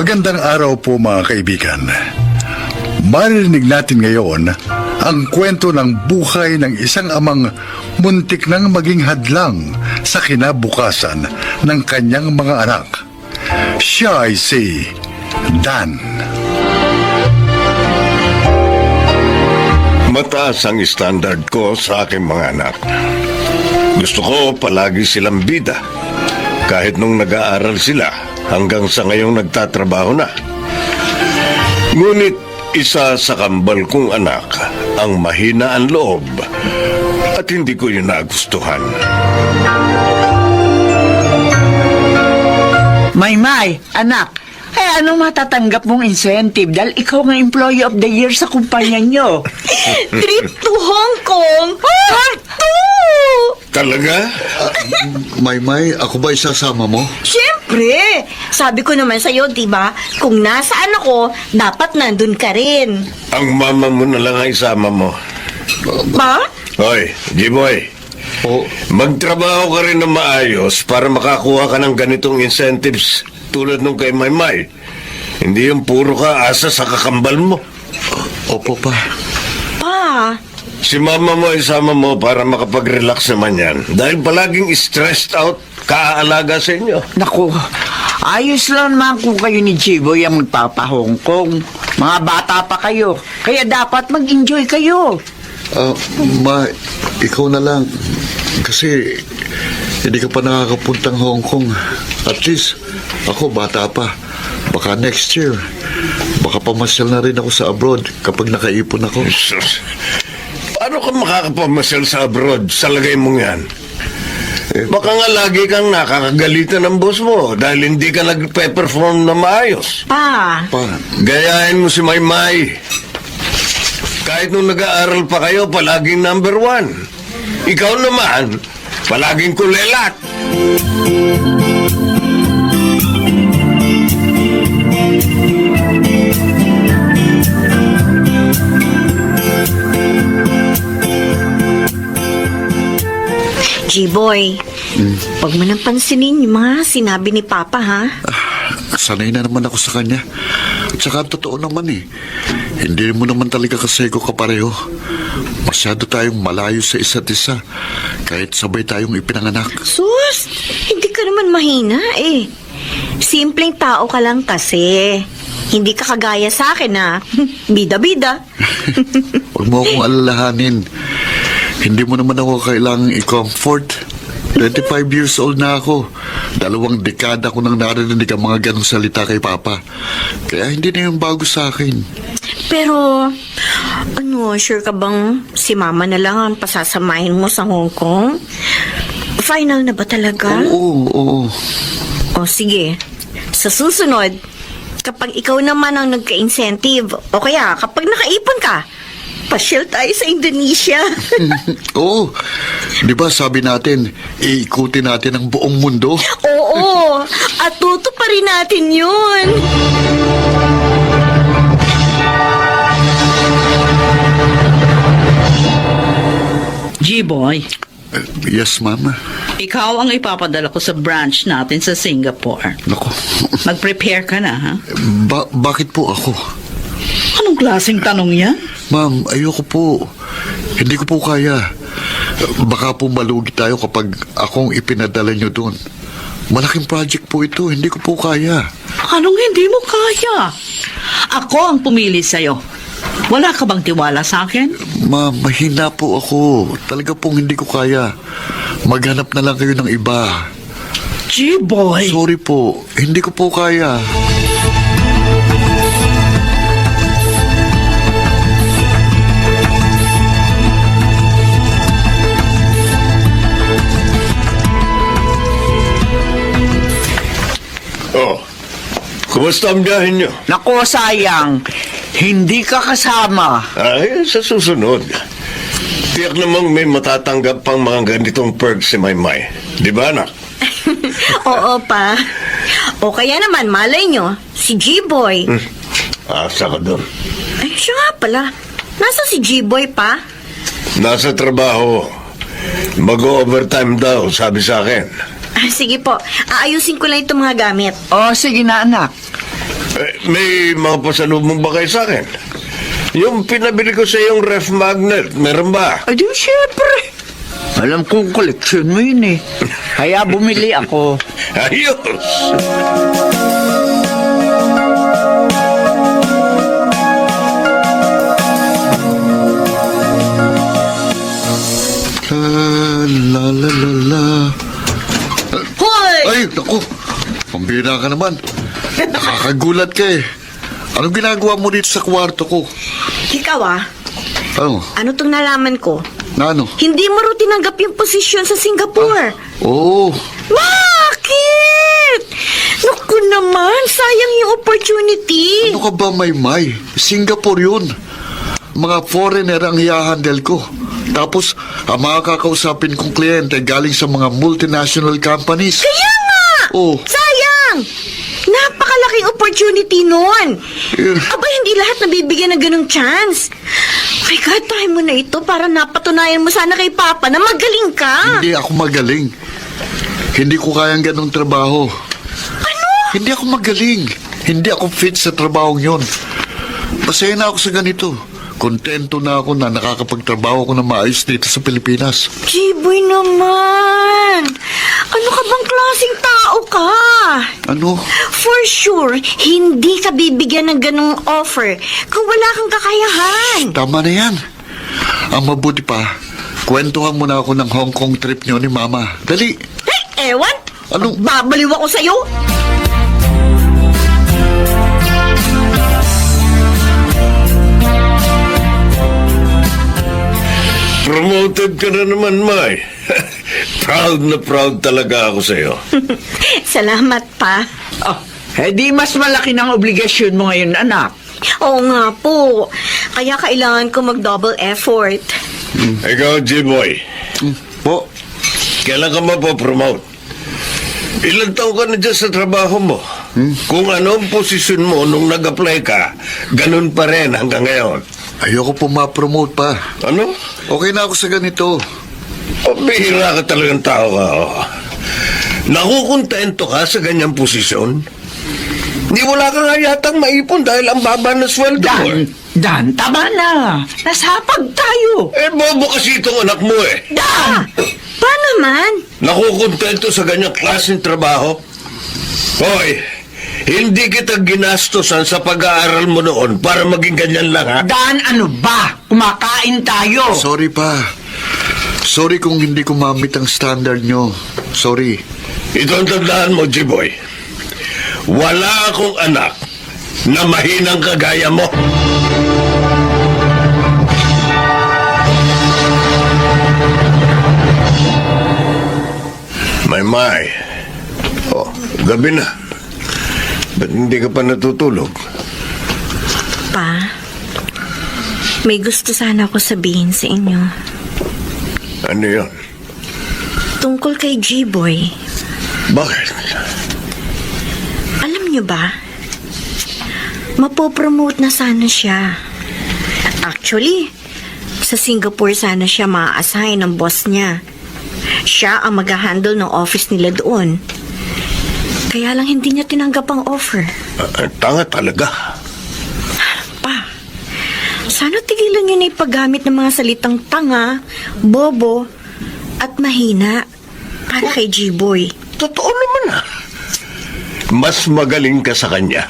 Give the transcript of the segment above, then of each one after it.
Magandang araw po mga kaibigan. Maririnig natin ngayon ang kwento ng buhay ng isang amang muntik nang maging hadlang sa kinabukasan ng kanyang mga anak. Siya ay si Dan. Mataas ang standard ko sa aking mga anak. Gusto ko palagi silang bida. Kahit nung nag-aaral sila, hanggang sa ngayong nagtatrabaho na. Ngunit isa sa kambal kong anak ang mahina ang loob at hindi ko yun nagustuhan. Maymay, anak, ano matatanggap mong incentive dahil ikaw nga employee of the year sa kumpanya nyo? Trip to Hong Kong! Part 2! Talaga? Maymay, ako ba isasama mo? Siyempre! Sabi ko naman sa'yo, diba? Kung nasaan ako, dapat nandun ka rin. Ang mama mo na lang ang isama mo. Ba? Hoy, G-boy. O, Magtrabaho ka rin na maayos para makakuha ka ng ganitong incentives tulad nung kay Maymay. Hindi yung puro ka asa sa kakambal mo. opo pa. Pa? Si mama mo isama mo para makapag-relax naman yan. Dahil palaging stressed out, kaaalaga sa inyo. Naku, ayos lang naman kung kayo ni Jiboy ang magpapa-Hong Kong. Mga bata pa kayo, kaya dapat mag-enjoy kayo. Ikaw na lang. Kasi hindi ka pa nakakapuntang Hong Kong. At least, ako bata pa. Baka next year, baka pamasyal na rin ako sa abroad kapag nakaipon ako. Sus, paano ka makakapamasyal sa abroad sa lagay mong yan? Baka nga lagi kang nakakagalitan ng boss mo dahil hindi ka nagpe-perform na maayos. Pa? Pa, Gayahin mo si Maymay. Kahit nung nag-aaral pa kayo, palaging number 1. Ikaw naman, palaging kulelat. G-boy, huwag mo nang pansinin yung mga sinabi ni Papa, ha? sanay na naman ako sa kanya. At saka totoo naman eh. Hindi mo naman talaga kasi ko kapareho. Masyado tayong malayo sa isa't isa. Kahit sabay tayong ipinanganak. Sus, hindi ka naman mahina, eh. Simpleng tao ka lang kasi. Hindi ka kagaya sa akin, ha? Bida-bida. Huwag mo akong alalahanin. Hindi mo naman ako kailangang i-comfort. 25 years old na ako. 2 dekada ko nang narinig ang mga ganong salita kay Papa. Kaya hindi na yung bago sa akin. Pero, sure ka bang si Mama na lang ang pasasamahin mo sa Hong Kong? Final na ba talaga? Oo. O sige, sa susunod, kapag ikaw naman ang nagka-incentive, o kaya kapag nakaipon ka, pasyal tayo sa Indonesia. Oo. Di ba sabi natin, iikutin natin ang buong mundo? Oo, at tutuparin natin yun. G-boy, Yes, Mama. ikaw ang ipapadala ko sa branch natin sa Singapore. Naku. Mag-prepare ka na, ha? Bakit po ako? Anong klaseng tanong yan? Ma'am, ayoko po. Hindi ko po kaya. Baka po malugi tayo kapag akong ipinadala nyo doon. Malaking project po ito. Hindi ko po kaya. Anong hindi mo kaya? Ako ang pumili sa'yo. Wala ka bang tiwala sa akin? Ma'am, mahina po ako. Talaga pong hindi ko kaya. Maghanap na lang kayo ng iba. G-boy! Sorry po. Hindi ko po kaya. Oh, kumusta ang biyahin nyo? Naku, sayang, hindi ka kasama. Ay, sa susunod. Tiyak namang may matatanggap pang mga ganitong perks si Maymay. Di ba, anak? Oo, pa. O kaya naman, malay nyo, si G-boy. Asa ka doon. Ay, siya nga pala. Nasa si G-boy pa? Nasa trabaho. Mag-overtime daw, sabi sa akin. Sige po, aayusin ko lang itong mga gamit. O, sige na anak. May mga pasalubong ba kayo sa akin? Yung pinabili ko sa yung ref magnet, meron ba? Ay, di syempre. Alam kong koleksyon mo yun eh. Kaya bumili ako. Ayos! La la la la. Hoy! Ay, naku. Pambira ka naman. Nakakagulat ka eh. Anong ginagawa mo dito sa kwarto ko? Ikaw Ano? ano tong nalaman ko? Na ano? Hindi mo rin tinanggap yung posisyon sa Singapore. Oo. Bakit? Naku naman, sayang yung opportunity. Ano ka ba, Maymay? Singapore yun. Mga foreigner ang i-handle ko. Tapos, ang mga kakausapin kong kliyente galing sa mga multinational companies. Kaya nga! Oh. Sayang! Napakalaking opportunity nun. Aba, hindi lahat nabibigyan ng ganong chance. My God, try mo na ito para napatunayan mo sana kay Papa na magaling ka. Hindi ako magaling. Hindi ko kayang ganong trabaho. Ano? Hindi ako magaling. Hindi ako fit sa trabahong yon. Masaya na ako sa ganito. Kontento na ako na nakakapagtrabaho ko na maayos dito sa Pilipinas. Jiboy naman. Ano ka bang klaseng tao ka? Ano? For sure, hindi ka bibigyan ng ganong offer kung wala kang kakayahan. Tama na yan. Ang mabuti pa, kwentuhan mo na ako ng Hong Kong trip niyo ni Mama. Dali. Hey, ewan? Ano? Babaliw ako sa'yo? Promoted ka na naman, May. Proud na proud talaga ako sa'yo. Salamat pa. Oh, di mas malaki ng obligasyon mo ngayon, anak. Oo nga po. Kaya kailangan ko mag-double effort. Ikaw, G-Boy. Po, Kailan ka mapopromote? Ilang taon ka na dyan sa trabaho mo? Kung ano ang posisyon mo nung nag-apply ka, ganun pa rin hanggang ngayon. ayoko po ma-promote pa. Ano? Okay na ako sa ganito. O, bihira ka talagang tao ka. Oh. Nakukontento ka sa ganyang posisyon? Di wala ka nga yatang maipon dahil ang baba ng sweldo mo. Dan, tama na. Nasapag tayo. Bobo kasi itong anak mo eh. Ah! Pa naman? Nakukontento sa ganyang klaseng trabaho? Hoy, hindi kita ginastosan sa pag-aaral mo noon para maging ganyan lang, ha? Dan, ano ba? Kumakain tayo. Sorry pa. Sorry kung hindi ko mamit ang standard nyo. Sorry. Ito ang tandaan mo, G-Boy. Wala akong anak na mahinang kagaya mo. May. Oh, gabi na. Ba't hindi ka pa natutulog? Pa, may gusto sana ako sabihin sa inyo. Ano yun? Tungkol kay G-Boy. Bakit? Alam niyo ba? Mapopromote na sana siya. Actually, sa Singapore sana siya ma-assign ng boss niya. Siya ang mag-handle ng office nila doon. Kaya lang hindi niya tinanggap ang offer. Tanga talaga. Pa, sana tigilan niyo na ipaggamit ng mga salitang tanga, bobo, at mahina para kay G-Boy. Totoo naman, ha? Mas magaling ka sa kanya.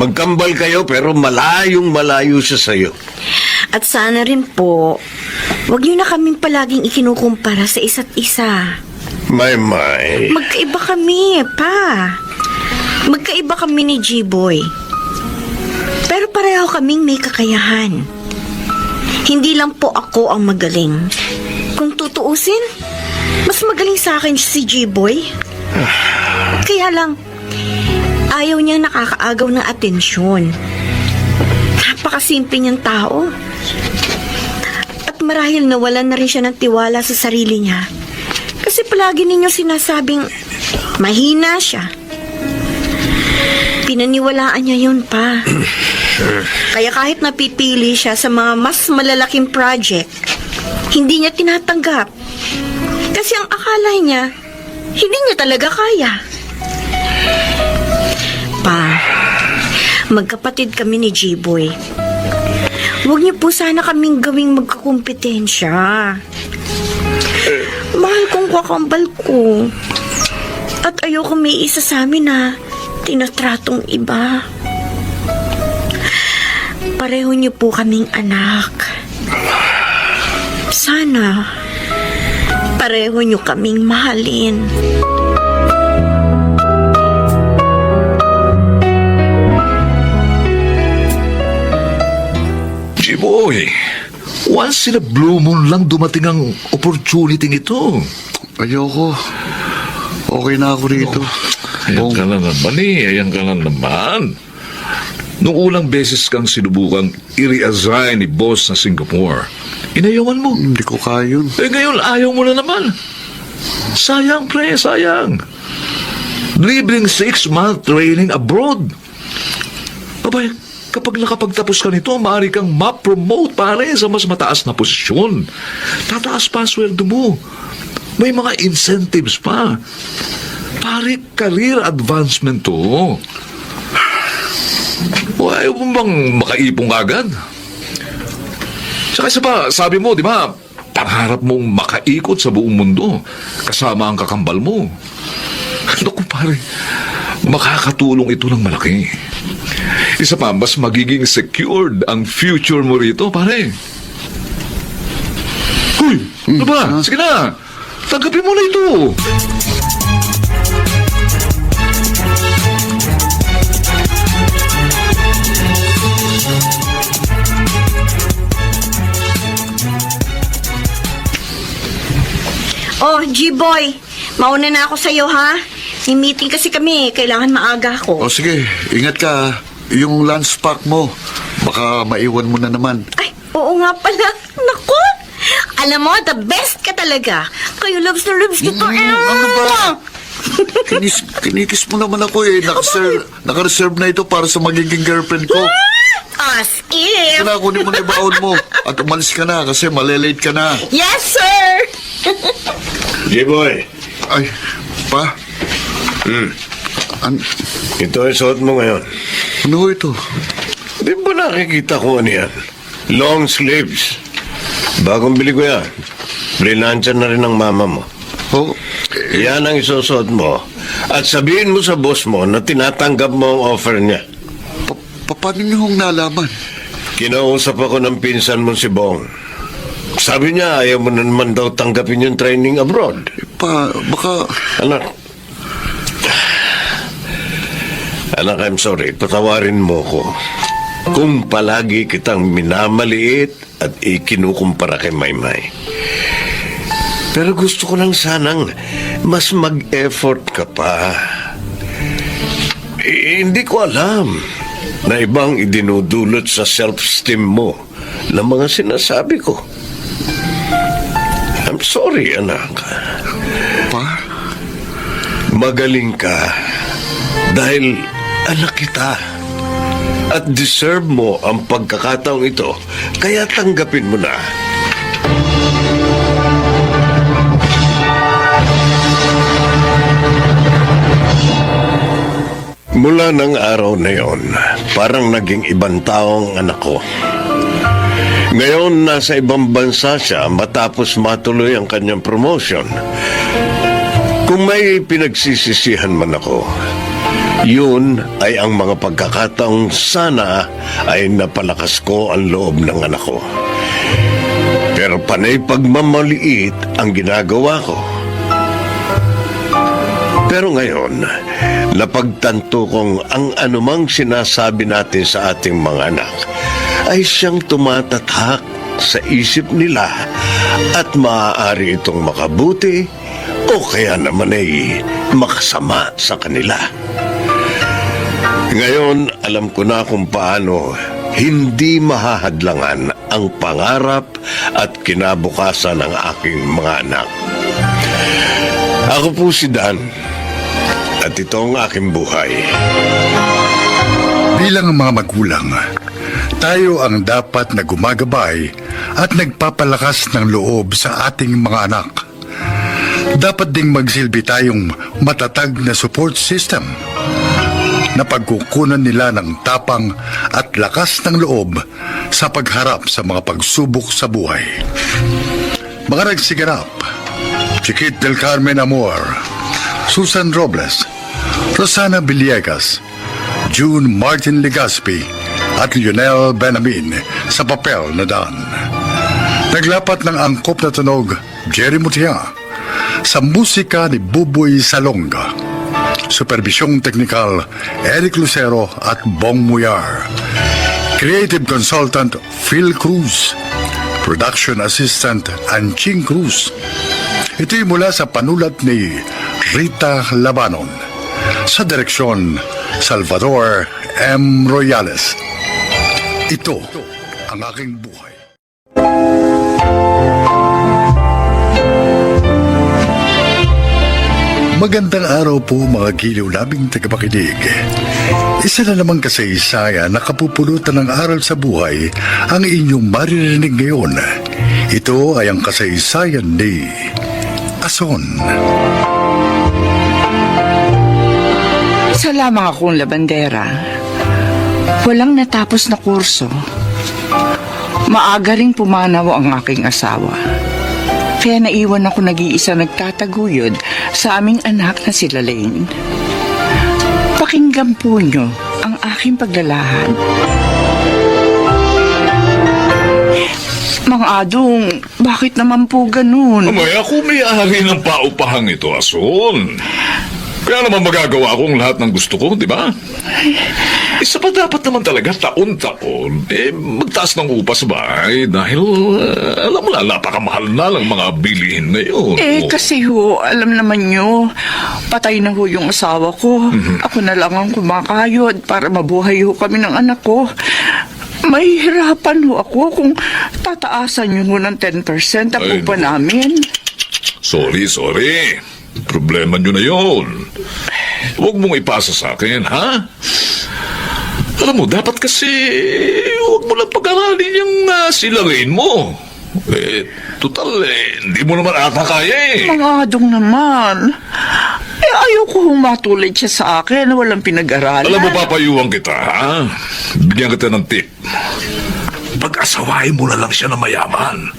Magkambal kayo pero malayong malayo siya sa'yo. At sana rin po, wag niyo na kaming palaging ikinukumpara sa isa't isa. May. Magkaiba kami, pa. Magkaiba kami ni G-Boy. Pero pareho kaming may kakayahan. Hindi lang po ako ang magaling. Kung tutuusin, mas magaling sa akin si G-Boy. Kaya lang, ayaw niyang nakakaagaw ng atensyon. Napakasimple niyang tao. At marahil nawalan na rin siya ng tiwala sa sarili niya. Kasi palagi ninyo sinasabing mahina siya. Pinaniwalaan niya yun, pa. Kaya kahit napipili siya sa mga mas malalaking project, hindi niya tinatanggap. Kasi ang akala niya, hindi niya talaga kaya. Pa, Magkapatid kami ni G-Boy. Huwag niyo po sana kaming gawing magkakumpetensya. Mahal kong kakambal ko. At ayoko may isa sa amin na tinatratong iba. Pareho niyo po kaming anak. Sana pareho niyo kaming mahalin. Jiboy, once in a blue moon lang dumating ang opportunity ito. Ayoko. Okay na ako rito. Ayan ka na naman ayan ka na naman. Nung ulang beses kang sinubukang i-reassign ni boss na Singapore, inayawan mo. Hindi ko kaya yun. Ngayon ayaw mo na naman. Sayang, pre, sayang. Libreng 6-month training abroad. Abay, kapag nakapagtapos ka nito, maaari kang ma-promote pare sa mas mataas na posisyon. Tataas pa ang sweldo mo. May mga incentives pa. Pare, career advancement to. O ayaw mo bang makaipong agad? Saka isa pa, sabi mo, di ba, pangarap mong makaikot sa buong mundo kasama ang kakambal mo. Naku pare, makakatulong ito ng malaki. Isa pa, mas magiging secured ang future mo rito, pare. Huy, ano ba? Sige na, tanggapin mo na ito. Oh, G-Boy, mauna na ako sa'yo, ha? May meeting kasi kami, kailangan maaga ako. O sige, ingat ka. Yung lunch pack mo, baka maiwan mo na naman. Ay, oo nga pala. Naku! Alam mo, the best ka talaga. Kayo loves na loves kita. Ano ba? Kinikis mo naman ako eh. Naka-reserve na ito para sa magiging girlfriend ko. As if. Kaya kunin mo na yung baon mo. At umalis ka na kasi malilate ka na. Yes, sir! J-Boy, Ay, pa? ito ay suot mo ngayon. Ano ito? Di ba nakikita ko ano yan? Long sleeves. Bagong bili ko yan. Freelancer na rin ang mama mo. Oh, Yan ang isusuot mo. At sabihin mo sa boss mo na tinatanggap mo ang offer niya. paano niyo hong nalaman? Kinausap ako ng pinsan mo si Bong. Sabi niya ayaw mo na naman daw tanggapin yung training abroad. Pa, baka... Anak, I'm sorry. Patawarin mo ko. Kung palagi kitang minamaliit at ikinukumpara kay Maymay. Pero gusto ko lang sanang mas mag-effort ka pa. Hindi ko alam na ibang idinudulot sa self-esteem mo ng mga sinasabi ko. I'm sorry, anak. Pa? Magaling ka dahil anak kita at deserve mo ang pagkakataong ito, kaya tanggapin mo na. Mula ng araw na yon, parang naging ibang tao ang anak ko. Ngayon, nasa ibang bansa siya matapos matuloy ang kanyang promotion. Kung may pinagsisisihan man ako, yun ay ang mga pagkakataong sana ay napalakas ko ang loob ng anak ko. Pero panay pagmamaliit ang ginagawa ko. Pero ngayon, napagtanto kong ang anumang sinasabi natin sa ating mga anak ay siyang tumatatak sa isip nila at maaari itong makabuti o kaya naman ay makasama sa kanila. Ngayon, alam ko na kung paano hindi mahahadlangan ang pangarap at kinabukasan ng aking mga anak. Ako po si Dan at ito ang aking buhay. Bilang mga magulang, tayo ang dapat na gumagabay at nagpapalakas ng loob sa ating mga anak. Dapat ding magsilbi tayong matatag na support system. na pagkukunan nila ng tapang at lakas ng loob sa pagharap sa mga pagsubok sa buhay. Mga nagsiganap, Chiquit del Carmen Amor, Susan Robles, Rosana Villegas, June Martin Legaspi at Lionel Benamin sa papel na Dan. Naglapat ng angkop na tunog Jerry Mutia sa musika ni Buboy Salonga. Supervisyong teknikal Eric Lucero at Bong Muyar. Creative Consultant Phil Cruz. Production Assistant Anching Cruz. Ito'y mula sa panulat ni Rita Labanon. Sa direksyon Salvador M. Royales. Ito ang aking buhay. Magandang araw po mga giliw naming tagapakinig. Isa na namang kasaysayan na kapupulutan ng aral sa buhay ang inyong maririnig ngayon. Ito ay ang kasaysayan ni Ason. Isa lamang akong labandera. Walang natapos na kurso. Maaga ring pumanaw ang aking asawa. Kaya naiwan ako nag-iisa nagtataguyod sa aming anak na si Lalaine. Pakinggan po nyo ang aking paglalahad. Mang Adong, bakit naman po ganun? Amay, ako may-ari ng paupahang ito, Ason. Kaya naman magagawa ko ang lahat ng gusto ko, di ba? Isa pa dapat naman talaga taon-taon, magtaas ng upa sa bahay dahil, alam mo na, napakamahal na lang mga bilihin ngayon. Kasi ho, alam naman nyo, patay na ho yung asawa ko. Ako na lang ang kumakayod para mabuhay ho kami ng anak ko. Mahihirapan ho ako kung tataasan nyo ho ng 10% ang upa namin. Sorry. Problema nyo na yon. Huwag mong ipasa sa akin, ha? Alam mo, dapat kasi huwag mo lang pag-aralin yung silarain mo. Total, hindi mo naman ata kaya eh. Mga Adong naman. Ayoko humatulad siya sa akin na walang pinag-aralan. Alam mo, papayuhan kita, ha? Bigyan kita ng tip. Pag-asawain mo na lang siya na mayaman.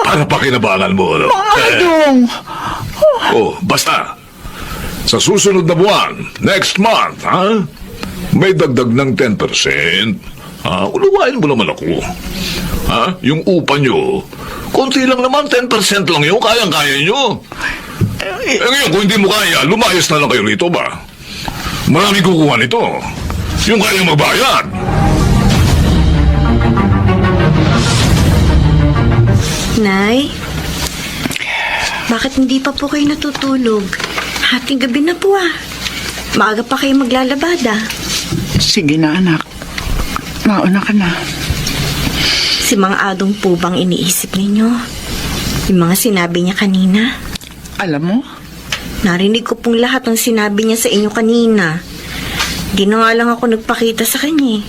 Para pakinabangan mo, ano? Mga Adong! Basta. Sa susunod na buwan, next month, ha? May dagdag ng 10%. Uluwain mo naman ako. Ha? Yung upa nyo, konti lang naman, 10% lang yun, kayang-kaya nyo. Ngayon, kung hindi mo kaya, lumayas na lang kayo rito ba? Maraming kukuha nito. Yung kayang magbayad. Nay, bakit hindi pa po kayo natutulog? Hating gabi na po Maaga pa kayo maglalabada. Sige na, anak. Mauna ka na. Si Mang Adong po bang iniisip ninyo? Yung mga sinabi niya kanina? Alam mo, Narinig ko pong lahat ng sinabi niya sa inyo kanina. Di na nga lang ako nagpakita sa kanya.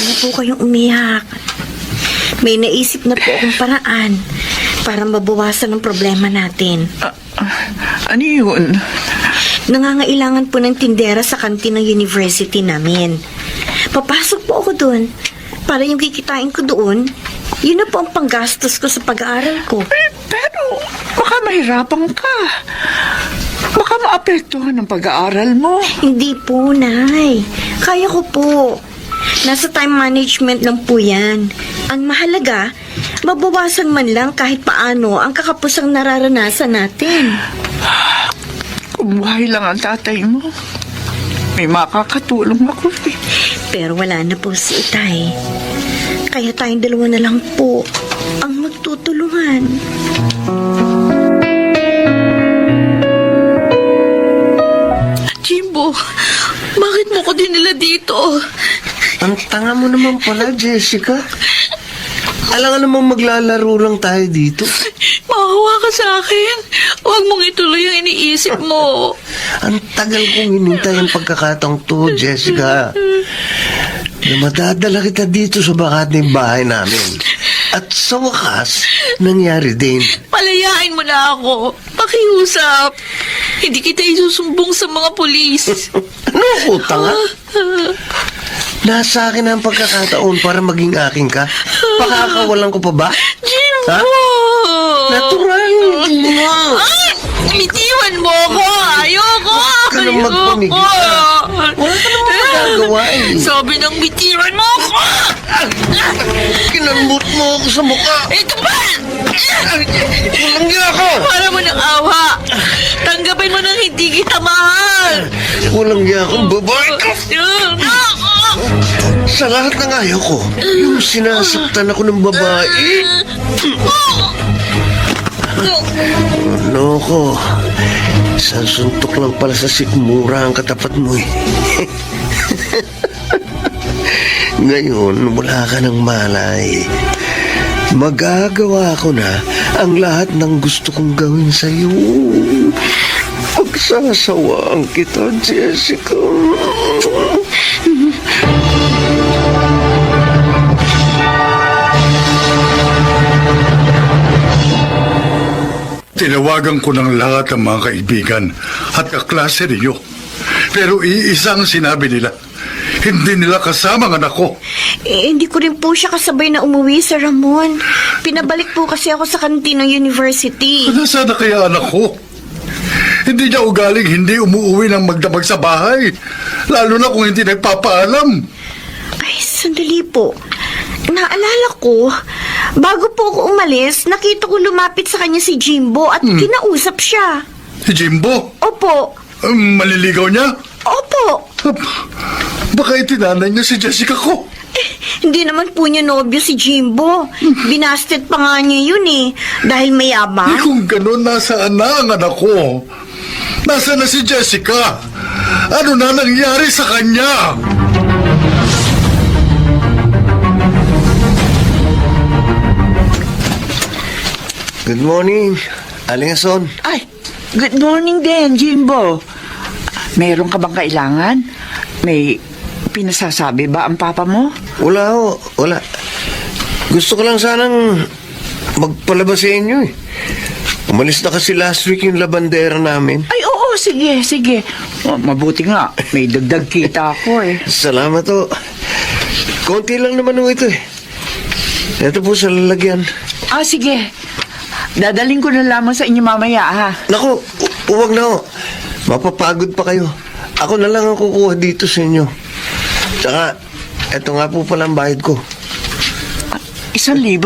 Huwag po kayong umiyak. May naisip na po akong paraan para mabawasan ang problema natin. ano yun? Nangangailangan po ng tindera sa kantin ng university namin. Papasok po ako doon para yung kikitain ko doon, yun na po ang panggastos ko sa pag-aaral ko. Pero baka mahirapan ka. Baka maapektuhan ang pag-aaral mo. Hindi po, Nay. Kaya ko po. Nasa time management lang po yan. Ang mahalaga, mabawasan man lang kahit paano ang kakapusang nararanasan natin. Kung buhay lang ang tatay mo, may makakatulong ako. Pero wala na po si Itay. Kaya tayong dalawa na lang po ang magtutulungan. Jimbo, bakit mo ko dinala dito? Ang tanga mo naman pala, Jessica. Alam nga namang maglalaro lang tayo dito. Mahawa ka sa akin. Huwag mong ituloy ang iniisip mo. Ang tagal kong hinintay ang pagkakataong to, Jessica. Na madadala kita dito sa bakating bahay namin. At sa wakas, nangyari din. Palayain mo na ako. Pakiusap. Hindi kita isusumbong sa mga polis. Ano, utang ha? Nasa akin ang pagkakataon para maging akin ka. Pakakawalan ko pa ba? Jimbo! Ha? Natural, hindi mo. Bitiwan mo ako! Ayoko! Huwag ka nang magpamigil ka. Wala ka naman magagawa eh. Sabi ng bitiwan mo ako! Kinalmut mo ako sa mukha. Ito ba? Walang niya ako. Para mo ng awa. Tanggapin mo nang hindi kita mahal. Walang niya akong babae ka. Sa lahat ng ayaw ko, yung sinasaktan ako ng babae. Ano ko? Isang suntok lang pala sa sikmura ang katapat mo eh. Ngayon, wala ka ng malay. Magagawa ko na ang lahat ng gusto kong gawin sa'yo. Pagsasawaan kita, Jessica. Tinawagan ko ng lahat ng mga kaibigan at kaklase ninyo. Pero iisang sinabi nila, hindi nila kasama ang anak ko. Hindi ko rin po siya kasabay na umuwi, Sir Ramon. Pinabalik po kasi ako sa kantin ng university. Nasaan na kaya anak ko? Hindi niya ugaling hindi umuwi ng magdamag sa bahay. Lalo na kung hindi nagpapaalam. Ay, sandali po. Naalala ko, bago po ako umalis, nakita ko lumapit sa kanya si Jimbo at kinausap siya. Si Jimbo? Opo. Maliligaw niya? Opo. Baka itinanay niya si Jessica ko. Hindi naman po niya nobyo si Jimbo. Binasted pa nga niya yun eh. Dahil Eh mayabang. kung ganun, nasaan na ang anak ko? Nasaan na si Jessica? Ano na nangyari sa kanya? Good morning, Aling Ason. Ay, good morning din, Jimbo. Meron ka bang kailangan? May pinasasabi ba ang papa mo? Wala ho, wala. Gusto ko lang sanang magpalabas sa inyo eh. Umalis na kasi last week yung labandera namin. Ay, oo, sige, sige. Mabuti nga, may dagdag kita ako eh. Salamat ho. Konti lang naman ho ito eh. Ito po sa lalagyan. Ah, sige. Dadaling ko na lamang sa inyo mamaya, ha? Naku, huwag na ho. Mapapagod pa kayo. Ako na lang ang kukuha dito sa inyo. Tsaka, eto nga po pala ang bayad ko. 1,000?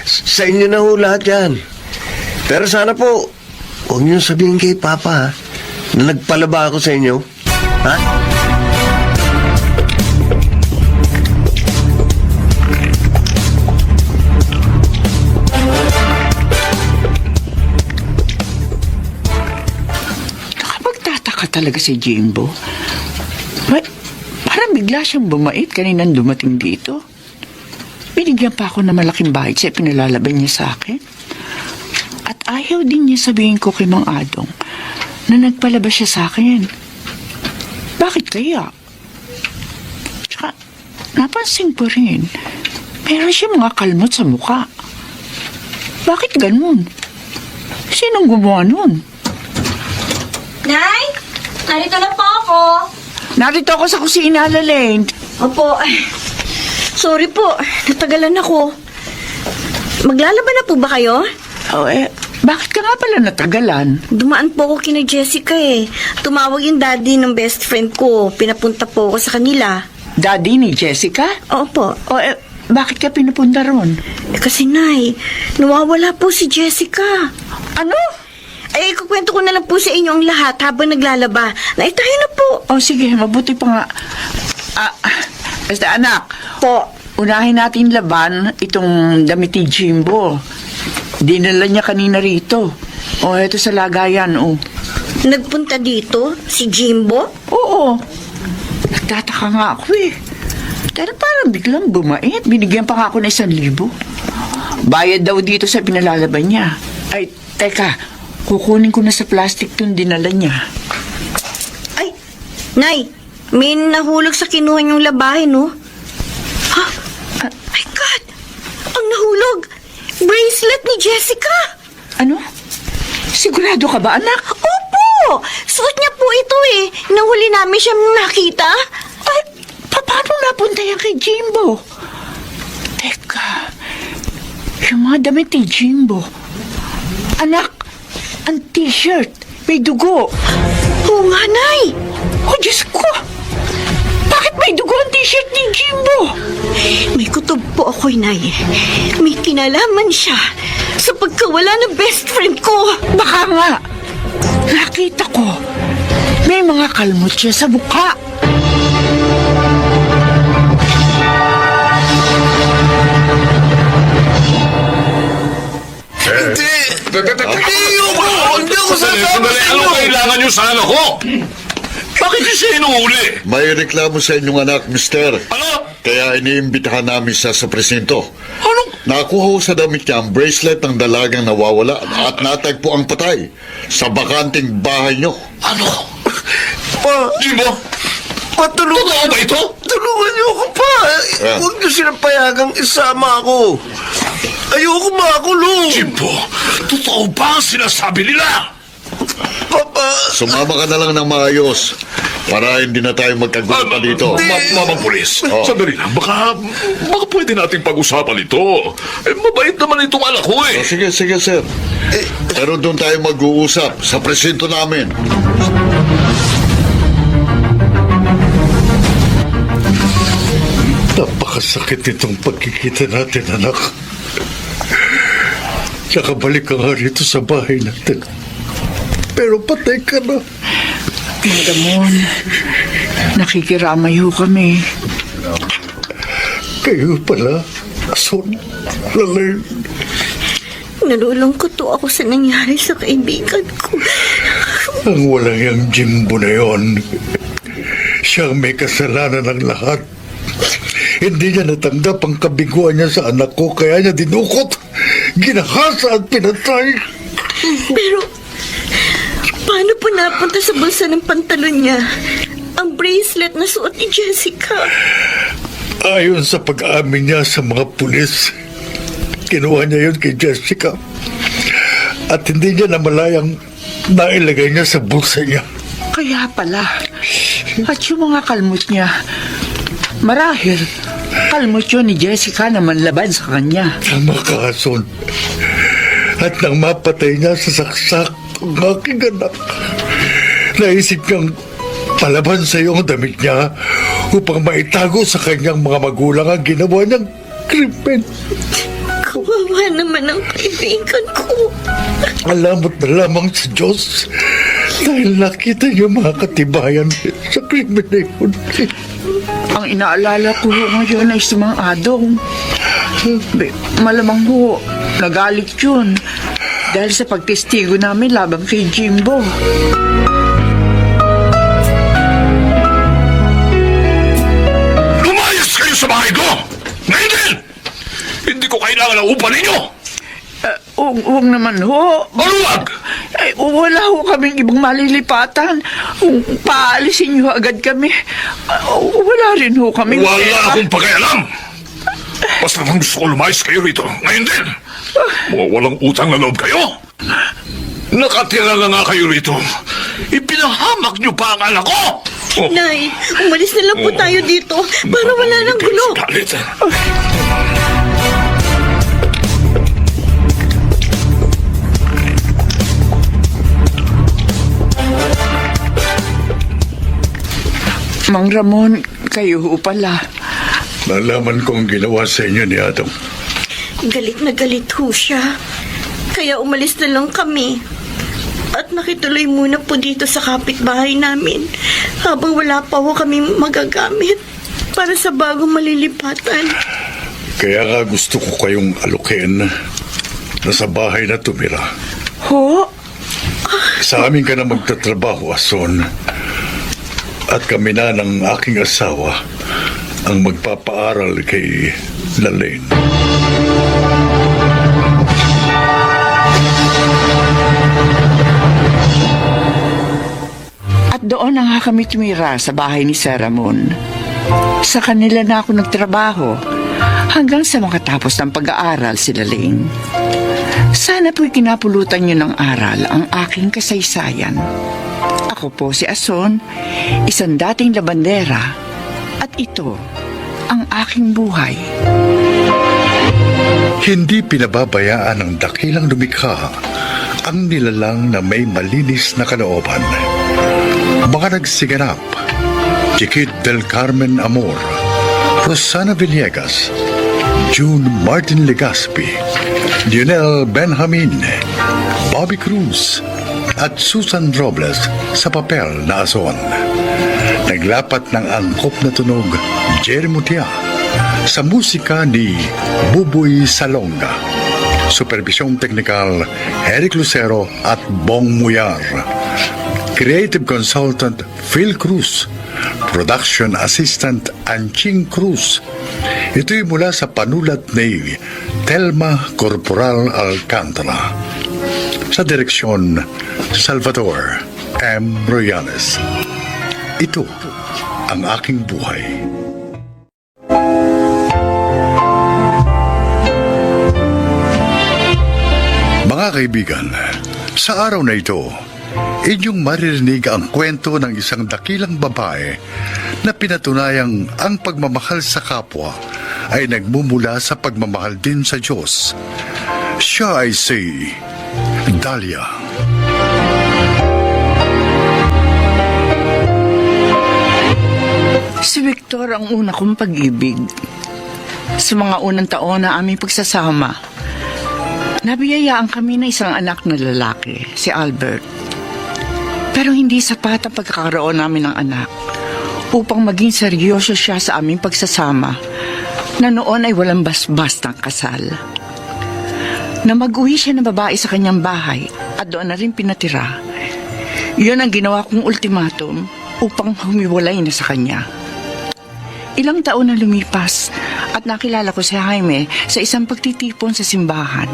Sa inyo na ho lahat yan. Pero sana po, huwag niyo sabihin kay Papa ha, na nagpalaba ako sa inyo. Ha? Nakapagtataka talaga si Jimbo. Parang bigla siyang bumait kaninang dumating dito. Binigyan pa ako ng malaking bayad sa pinalalaban niya sa akin. At ayaw din niya sabihin ko kay Mang Adong na nagpalabas siya sa akin. Bakit kaya? Tsaka, napansin ko rin, meron siya mga kalmot sa mukha. Bakit ganun? Sinong gumawa nun? Nay, narito na po ako. Narito ako sa kusina, Lalaine. Opo, sorry po, natagalan ako. Maglalaban na po ba kayo? Oh, bakit ka nga pala natagalan? Dumaan po ako kina Jessica eh. Tumawag yung daddy ng best friend ko. Pinapunta po ako sa kanila. Daddy ni Jessica? Opo. O, bakit ka pinupunta ron? Kasi Nay, nawawala po si Jessica. Ano? Kukwento ko na lang po sa inyo ang lahat habang naglalaba. Nay, tayo na po. O, sige, mabuti pa nga. Basta anak, Po. unahin natin laban itong damit ni Jimbo. Dinala niya kanina rito. O, eto sa lagayan, o. Nagpunta dito si Jimbo? Oo. Nagtataka nga ako eh. Pero parang biglang bumait. Binigyan pa nga ako ng 1,000. Bayad daw dito sa pinalalaban niya. Ay, teka. Kukunin ko na sa plastic yung dinala niya. Ay, Nay, may nahulog sa kinuha niyong labahin, no? Ha? My God! Ang nahulog! Bracelet ni Jessica! Ano? Sigurado ka ba, anak? Opo! Suot niya po ito eh. Nahuli namin siyang nakita. Ay, paano napunta yan kay Jimbo? Teka, yung mga damit ni Jimbo. Anak, ang t-shirt, may dugo. Oo nga, Nay. Oh, Diyos ko! Bakit may dugo ang t-shirt ni Jimbo? May kutob po ako, Nay. May kinalaman siya sa pagkawala ng best friend ko. Baka nga, nakita ko, may mga kalmot siya sa mukha. Hindi ako sasama sa inyo! Ano kailangan nyo sa anak ko? Bakit niyo siya inuuli? May reklamo sa inyong anak, mister. Ano? Kaya iniimbitahan namin siya sa presinto. Ano? Nakuha ko sa damit niya ang bracelet ng dalagang nawawala at natagpo ang patay sa bakanting bahay niyo. Ano? Jimbo? Totoo ba ito? Tulungan niyo ako pa. Huwag niyo silang payagang isama ako. Ayoko makulong. Jimbo, totoo ba ang sinasabi nila? Papa. Sumama ka na lang ng maayos para hindi na tayo magkagulo pa dito. Mamang pulis, Oh. sandali lang. Baka pwede nating pag-usapan ito. Mabait naman itong anak ko eh. Sige, sir. Pero doon tayo mag-uusap sa presinto namin. Napakasakit itong pagkikita natin, anak. Nakabalik ka nga rito sa bahay natin. Pero patay ka na. Damon, nakikiramay ho kami. Kayo pala, Ason, Lalay. Nalulungkot to ako sa nangyari sa kaibigan ko. Ang walang yung Jimbo na yon. Siyang may kasalanan ng lahat. Hindi niya natanggap ang kabiguan niya sa anak ko, kaya niya dinukot, ginahasa at pinatay. Pero, paano po napunta sa bulsa ng pantalon niya ang bracelet na suot ni Jessica? Ayon sa pag-aamin niya sa mga pulis, kinuha niya yun kay Jessica. At hindi niya namalayang nailagay niya sa bulsa niya. Kaya pala, at yung mga kalmot niya, marahil, kalmot yun ni Jessica na manlaban sa kanya. Tama ka, Ason. At nang mapatay niya sa saksak ang aking anak, naisip niyang palaban sa iyo ang damit niya upang maitago sa kanyang mga magulang ang ginawa niyang krimen. Kawawa naman ang kaibigan ko. Alamot na lamang sa Diyos dahil nakita niyo mga katibayan sa krimen na yun. Ang inaalala ko ngayon ay si Mang Adong. Malamang ho, nagalit yun dahil sa pagtestigo namin laban kay Jimbo. Lumayas kayo sa bahay ko! Ngayon din! Hindi ko kailangan ang upa ninyo! Huwag naman ho. Maluwag! Wala ho kaming ibang malilipatan. Paalisin niyo agad kami. Wala rin ho kaming Wala akong pakialam! Basta naman gusto ko lumayas kayo rito. Ngayon din! Walang utang na loob kayo! Nakatira na nga kayo rito. Ipinahamak niyo pa ang anak ko! Oh. Nay, umalis na lang po tayo dito para wala nang gulo. Galit. Mang Ramon, kayo ho pala. Nalaman ko ang ginawa sa inyo ni Adong. Galit na galit ho siya. Kaya umalis na lang kami. At nakituloy muna po dito sa kapitbahay namin habang wala pa ho kami magagamit para sa bagong malilipatan. Kaya nga gusto ko kayong alukin na sa bahay na tumira. Ho? Sa amin ka na magtatrabaho, Ason. At kami na ng aking asawa ang magpapaaral kay Lalaine. At doon na nga kami tumira sa bahay ni Sir Ramon. Sa kanila na ako nagtrabaho hanggang sa makatapos ng pag-aaral si Lalaine. Sana po'y kinapulutan niyo ng aral ang aking kasaysayan. Ako po si Ason, isang dating labandera, at ito ang aking buhay. Hindi pinababayaan ng dakilang lumikha ang nilalang na may malinis na kalooban. Mga nagsiganap, Chiquit del Carmen Amor, Rosana Villegas, June Martin Legaspi, Lionel Benjamin, Bobby Cruz, at Susan Robles sa papel na Ason. Naglapat ng angkop na tunog, Jerry Mutia, sa musika ni Buboy Salonga. Supervisyong teknikal, Eric Lucero at Bong Muyar. Creative Consultant, Phil Cruz. Production Assistant, Anching Cruz. Ito'y mula sa panulat ni Telma Corporal Alcantara. Sa direksyon, Salvador M. Royanes. Ito ang aking buhay. Mga kaibigan, sa araw na ito, inyong maririnig ang kwento ng isang dakilang babae na pinatunayang ang pagmamahal sa kapwa ay nagmumula sa pagmamahal din sa Diyos. Siya ay si Dahlia. Si Victor ang una kong pag-ibig. Sa mga unang taon na aming pagsasama, nabiyayaan kami ng isang anak na lalaki, si Albert. Pero hindi sapat ang pagkakaroon namin ng anak upang maging seryoso siya sa aming pagsasama na noon ay walang basbas ng kasal. Na mag-uwi siya ng babae sa kanyang bahay at doon na rin pinatira. Yun ang ginawa kong ultimatum upang humiwalay na sa kanya. Ilang taon na lumipas at nakilala ko si Jaime sa isang pagtitipon sa simbahan.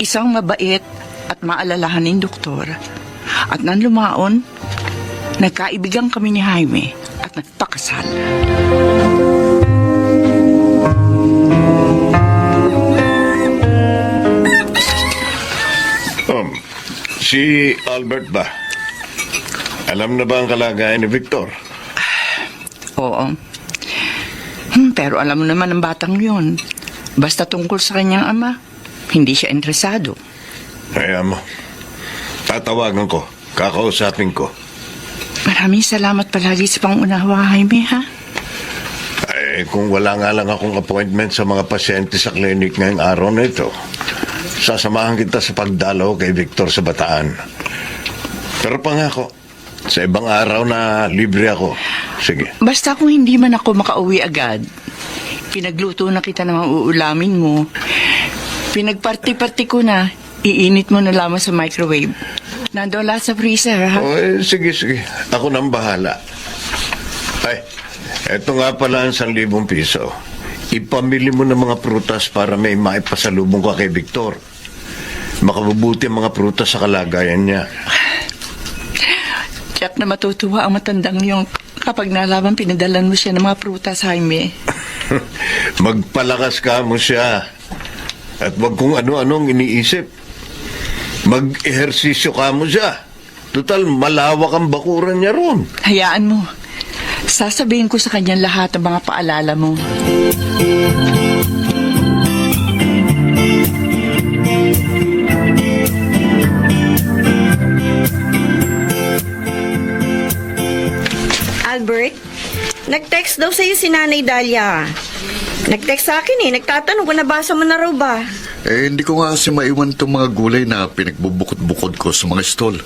Isang mabait at maalalahaning doktor. At nang lumaon, nagkaibigan kami ni Jaime at nagpakasal. Si Albert ba? Alam na ba ang kalagayan ni Victor? Oo. Pero alam mo naman ang batang yun. Basta tungkol sa kanyang ama, hindi siya interesado. Kaya mo. Tatawagan ko. Kakausapin ko. Maraming salamat palagi sa pangunawa, Jaime, ha? Ay, kung wala nga lang akong appointment sa mga pasyente sa klinik ngayong araw na ito, sasamahan kita sa pagdalaw kay Victor sa Bataan. Pero pangako, sa ibang araw na libre ako. Sige. Basta kung hindi man ako makauwi agad, pinagluto na kita ng mga uulamin mo. Pinagparti-parti ko na, iinit mo na lamang sa microwave. Nandoon lahat sa freezer, ha? Sige. Ako nang bahala. Ay, eto nga pala ang 1,000 piso. Ipamili mo ng mga prutas para may maipasalubong ka kay Victor. Makabubuti ang mga prutas sa kalagayan niya. Tiyak na matutuwa ang matandang yung kapag nalaman pinadalan mo siya ng mga prutas, Jaime. Magpalakas ka mo siya. At wag kung ano-anong iniisip. Mag-ehersisyo ka mo siya. Total, malawak ang bakuran niya ron. Hayaan mo. Sasabihin ko sa kanya lahat ng mga paalala mo. Albert, nag-text daw sa'yo si Nanay Dahlia. Nag-text sa akin nagtatanong kung nabasa mo na raw ba. Hindi ko nga kasi maiwan itong mga gulay na pinagbubukod-bukod ko sa mga stall.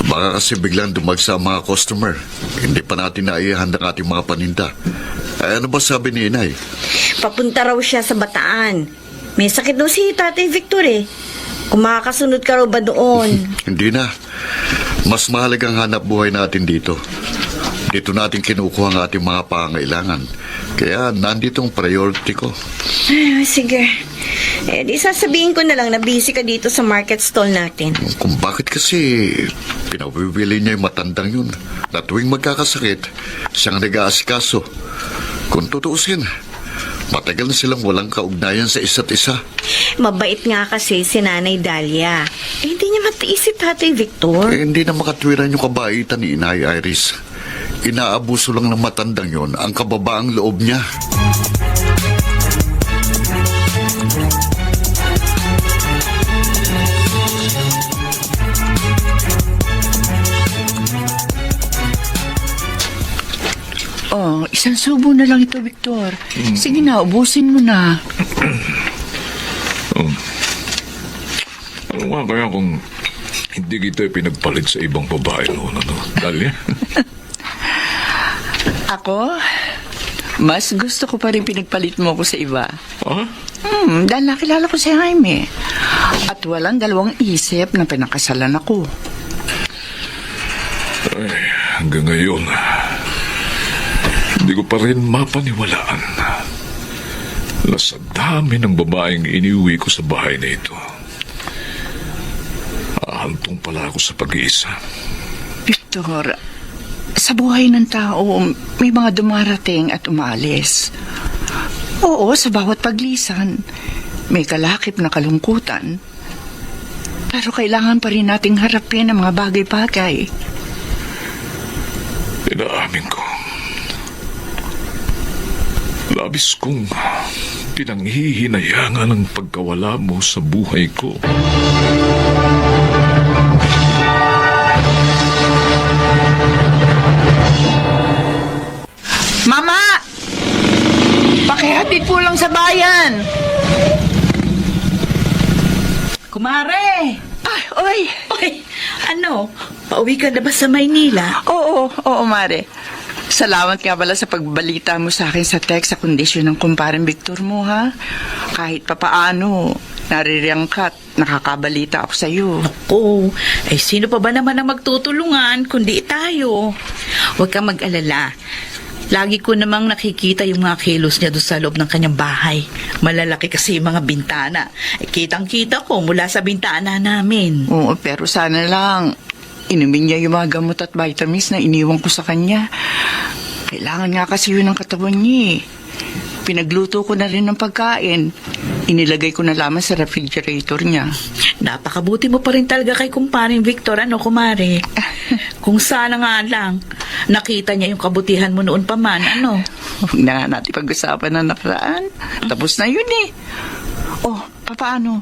Baka kasi biglang dumagsa ang mga customer. Hindi pa natin naihanda ang ating mga paninda. Ano ba sabi ni Inay? Papunta raw siya sa Bataan. May sakit daw si Tatay Victor Kung makakasunod ka raw ba doon? Hindi na. Mas mahalagang hanap buhay natin dito. Dito natin kinukuha ang ating mga pangailangan. Kaya nandito ang priority ko. Sige. Di sasabihin ko na lang na busy ka dito sa market stall natin. Kung bakit kasi pinawiwili niya yung matandang yun. Na tuwing magkakasakit, siyang nag-aasikaso. Kung tutuusin, Matagal na silang walang kaugnayan sa isa't isa. Mabait nga kasi si Nanay Dahlia. Hindi niya matiis si Tatay Victor. Hindi na makatwiran yung kabaitan ni Inay Iris. Inaabuso lang ng matandang yon ang kababaang loob niya. Oh, isang subo na lang ito, Victor. Sige na, ubusin mo na. Ano nga kaya kung hindi kita pinagpalit sa ibang babae noon, ano? Dahlia? Ako, mas gusto ko pa rin pinagpalit mo ko sa iba. Ha? Dahil nakilala ko si Jaime. At walang dalawang isip na pinakasalan ako. Ay, hanggang ngayon, hindi ko pa rin mapaniwalaan na sa dami ng babaeng iniuwi ko sa bahay na ito, ahantong pala ako sa pag-iisa. Victor, sa buhay ng tao, may mga dumarating at umalis. Oo, sa bawat paglisan, may kalakip na kalungkutan. Pero kailangan pa rin nating harapin ang mga bagay-bagay. Inaamin ko, labis kong pinanghihinayangan ang pagkawala mo sa buhay ko. Mama! Pakihatid po lang sa bayan! Kumare! Ay, oy! Oy, ano? Pauwi ka na ba sa Maynila? Oo, Mare. Salamat nga pala sa pagbalita mo sa akin sa text sa kondisyon ng kumparing Victor mo, ha? Kahit papaano, naririyang ka at nakakabalita ako sa'yo. Oo. Eh, sino pa ba naman ang magtutulungan kundi tayo? Huwag kang mag-alala. Lagi ko namang nakikita yung mga kilos niya doon sa loob ng kanyang bahay. Malalaki kasi yung mga bintana. Eh, kitang-kita ko mula sa bintana namin. Oo, pero sana lang, inumin niya yung mga gamot at vitamins na iniwan ko sa kanya. Kailangan nga kasi yun ang katawan niya. Pinagluto ko na rin ng pagkain. Inilagay ko na lamang sa refrigerator niya. Napakabuti mo pa rin talaga kay kumparing Victor, ano, kumare? Kung sana nga lang, nakita niya yung kabutihan mo noon pa man, ano? Huwag na nga natin pag-usapan na nakaraan. Tapos na yun eh. Oh, papaano?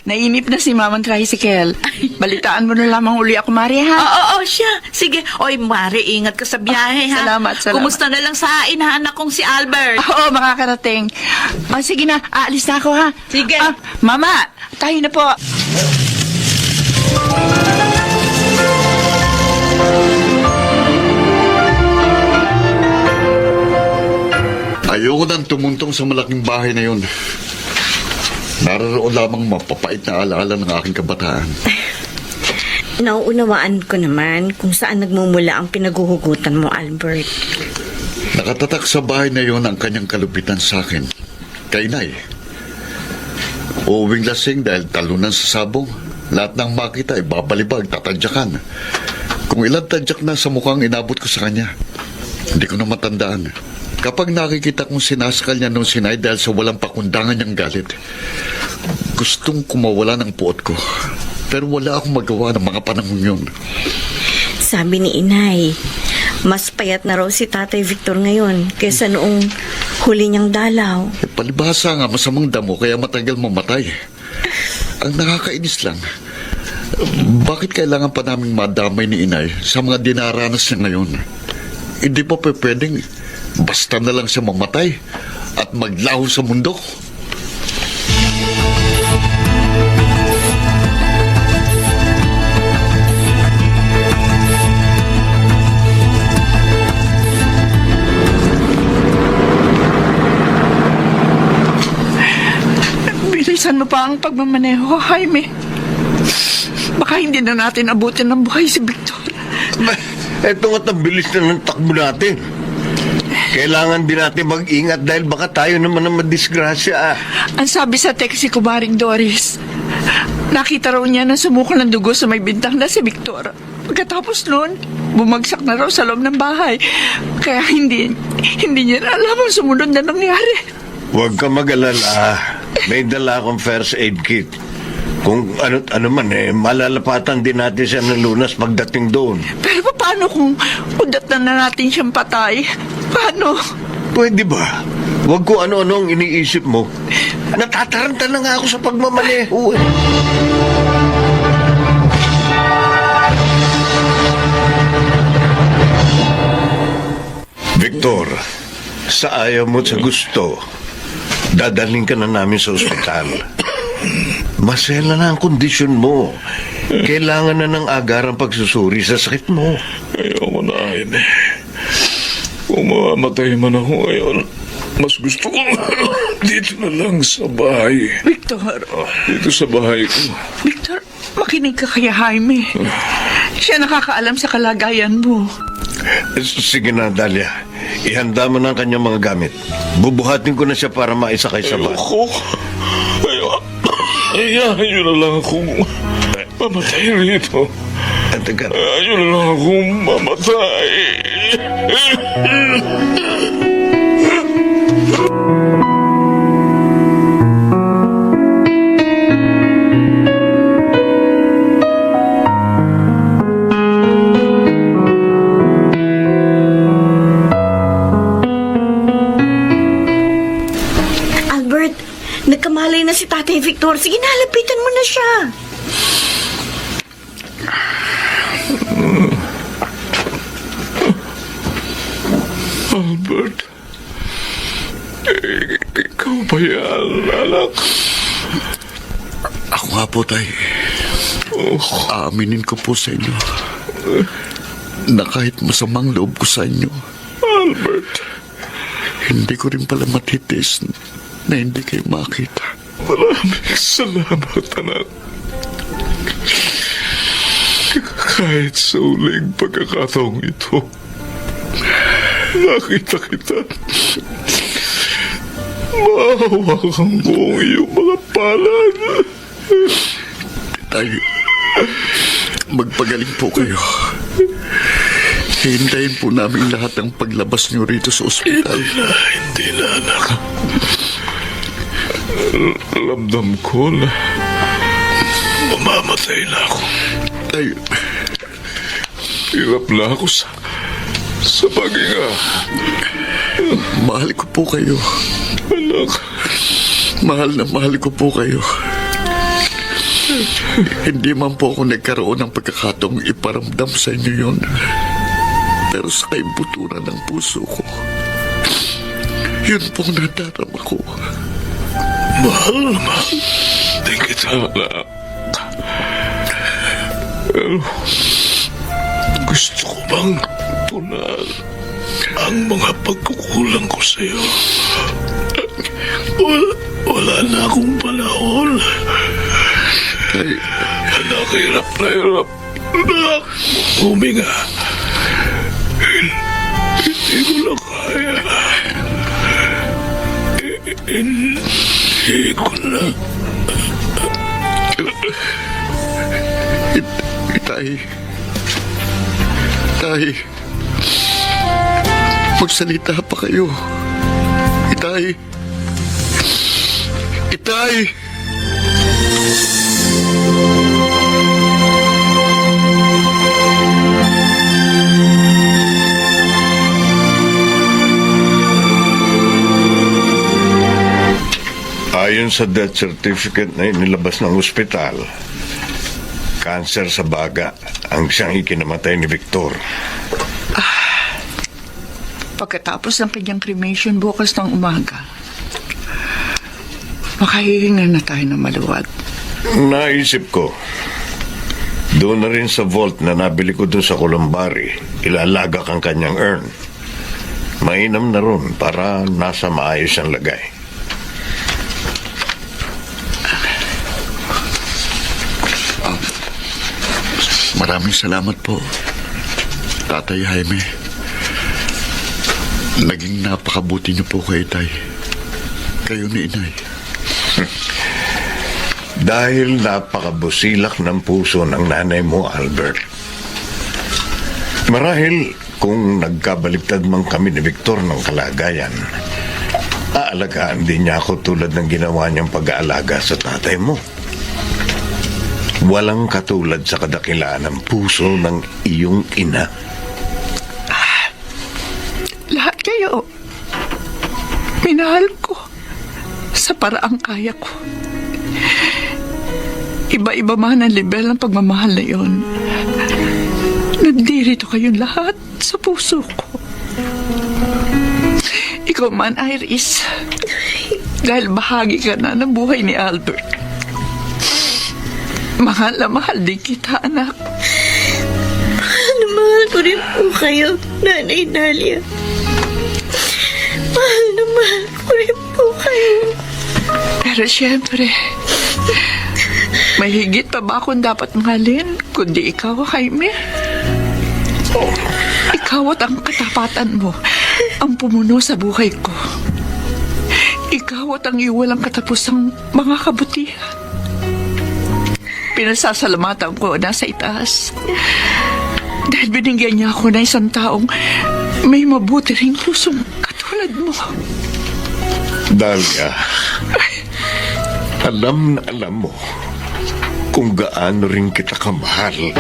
Nainip na si Mamang Tricycle. Balitaan mo na lamang uli ako, Mari, ha? Oo, siya. Sige. Oy, Mare, ingat ka sa biyahe, ha? Salamat. Kumusta na lang sa inaanak kong si Albert? Oo, makakarating. Sige na, aalis na ako, ha? Sige. Mama, tayo na po. Ayoko nang tumuntong sa malaking bahay na yun. Naroon lamang mapapait na alaala ng aking kabataan. Nauunawaan ko naman kung saan nagmumula ang pinaguhugutan mo, Albert. Nakatatak sa bahay na yon ang kanyang kalupitan sa akin. Kay Inay. Uuwing lasing dahil talunan sa sabong. Lahat ng makita ay babalibag, tatadyakan. Kung ilang tadyak na sa mukhang inabot ko sa kanya, hindi ko na matandaan. Kapag nakikita kong sinasakal niya nung sinay dahil sa walang pakundangan niyang galit, gustong kumawala ng puot ko. Pero wala akong magawa ng mga panahon yun. Sabi ni Inay, mas payat na raw si Tatay Victor ngayon kaysa noong huli niyang dalaw. Palibhasa nga masamang damo kaya matagal mamatay. Ang nakakainis lang, bakit kailangan pa naming madamay ni Inay sa mga dinaranas niya ngayon? Hindi pa pwedeng basta na lang siya mamatay at maglaho sa mundo. Bilisan mo pa ang pagmamaneho, Jaime. Baka hindi na natin abutin ng buhay si Victor. Eto nga't ang bilis na ng takbo natin. Kailangan din natin mag-ingat dahil baka tayo naman ang madisgrasya. Ang sabi sa text si Kumaring Doris, nakita raw niya na sumuko ng dugo sa may bintang na si Victor. Pagkatapos noon, bumagsak na raw sa loob ng bahay. Kaya hindi niya na alam ang sumunod na nangyari. Huwag ka mag-alala. May dala akong first aid kit. Kung ano man malalapatan din natin siya ng Lunas pagdating doon. Pero paano kung udat na natin siyang patay? Paano? Pwede ba? Huwag ko ano-ano ang iniisip mo. Natataranta na nga ako sa pagmamaneho. Victor, sa ayaw mo sa gusto, dadalhin ka na namin sa ospital. Masela na ang kondisyon mo. Kailangan na ng agarang pagsusuri sa sakit mo. Ayoko na, Jaime. Kung mamamatay man ako ngayon, mas gusto ko dito na lang sa bahay. Victor, Dito sa bahay ko. Victor, makinig ka kay Jaime. Siya nakakaalam sa kalagayan mo. Sige na, Dalia. Ihanda mo na ang kanyang mga gamit. Bubuhatin ko na siya para maisakay sa bus. Ayaw nyo na lang akong mamatay rito. Teka. Ayaw na lang akong mamatay. Albert, nagkamalay na si Tatay Victor. Sige na, lapitan mo na siya. Albert, ikaw ba yan, anak? Ako nga po, tay. Aaminin ko po sa inyo na kahit masamang loob ko sa inyo, Albert, hindi ko rin pala matitis na hindi kayo makita. maraming salamat, anak. Kahit sa uling pagkakataong ito, nakita kita. Mahawakan ko ang iyong mga palad. Tay, magpagaling po kayo. Hintayin po namin lahat ang paglabas niyo rito sa ospital. Hindi na, anak. Ramdam ko na mamamatay na ako. Tay, Hirap na ako sa paghinga. mahal ko po kayo. Anak, Mahal na mahal ko po kayo. Hindi man po ako nagkaroon ng pagkakataong iparamdam sa inyo yun. Pero sa kaibuturan ng puso ko, yun pong nadarama ko. mahal din kita, anak. Pero gusto ko bang tunan ang mga pagkukulang ko sa'yo? Wala na akong panahon. Tay, Anak, hirap na hirap. Anak, huminga. Hindi ko na kaya. Hindi ko na. Tay, Tay, magsalita pa kayo. Itay, Itay! Ayon sa death certificate na inilabas ng ospital, kanser sa baga ang siyang ikinamatay ni Victor. Pagkatapos ng kanyang cremation bukas ng umaga, makahihinga na tayo ng maluwag. Naisip ko, doon na rin sa vault na nabili ko doon sa Columbari, ilalagak ang kanyang urn. Mainam na ron para nasa maayos ang lagay. Maraming salamat po, Tatay Jaime. Naging napakabuti niyo po kay Tay. Kayo ni Inay. Dahil napakabusilak ng puso ng nanay mo, Albert. Marahil kung nagkabaliktad man kami ni Victor ng kalagayan, Aalagaan din niya ako tulad ng ginawa niyang pag-aalaga sa tatay mo. Walang katulad sa kadakilaan ng puso ng iyong ina. Lahat kayo, minahal ko sa paraang kaya ko. Iba-iba man ang level ng pagmamahal na yon. Nandirito kayong lahat sa puso ko. Ikaw man, Iris, dahil bahagi ka na ng buhay ni Albert. Mahal na mahal din kita, anak. Mahal ko rin po kayo, Nanay Dalia. Mahal na mahal ko rin po kayo. Pero siyempre, may higit pa ba akong dapat mahalin kundi ikaw, Jaime? Ikaw at ang katapatan mo ang pumuno sa buhay ko. Ikaw at ang iwalang katapusang mga kabutihan. Pinasasalamatan ko nasa itaas dahil binigyan niya ako ng isang taong may mabuti ring pusong katulad mo. Dalia, alam na alam mo kung gaano rin kita kamahal.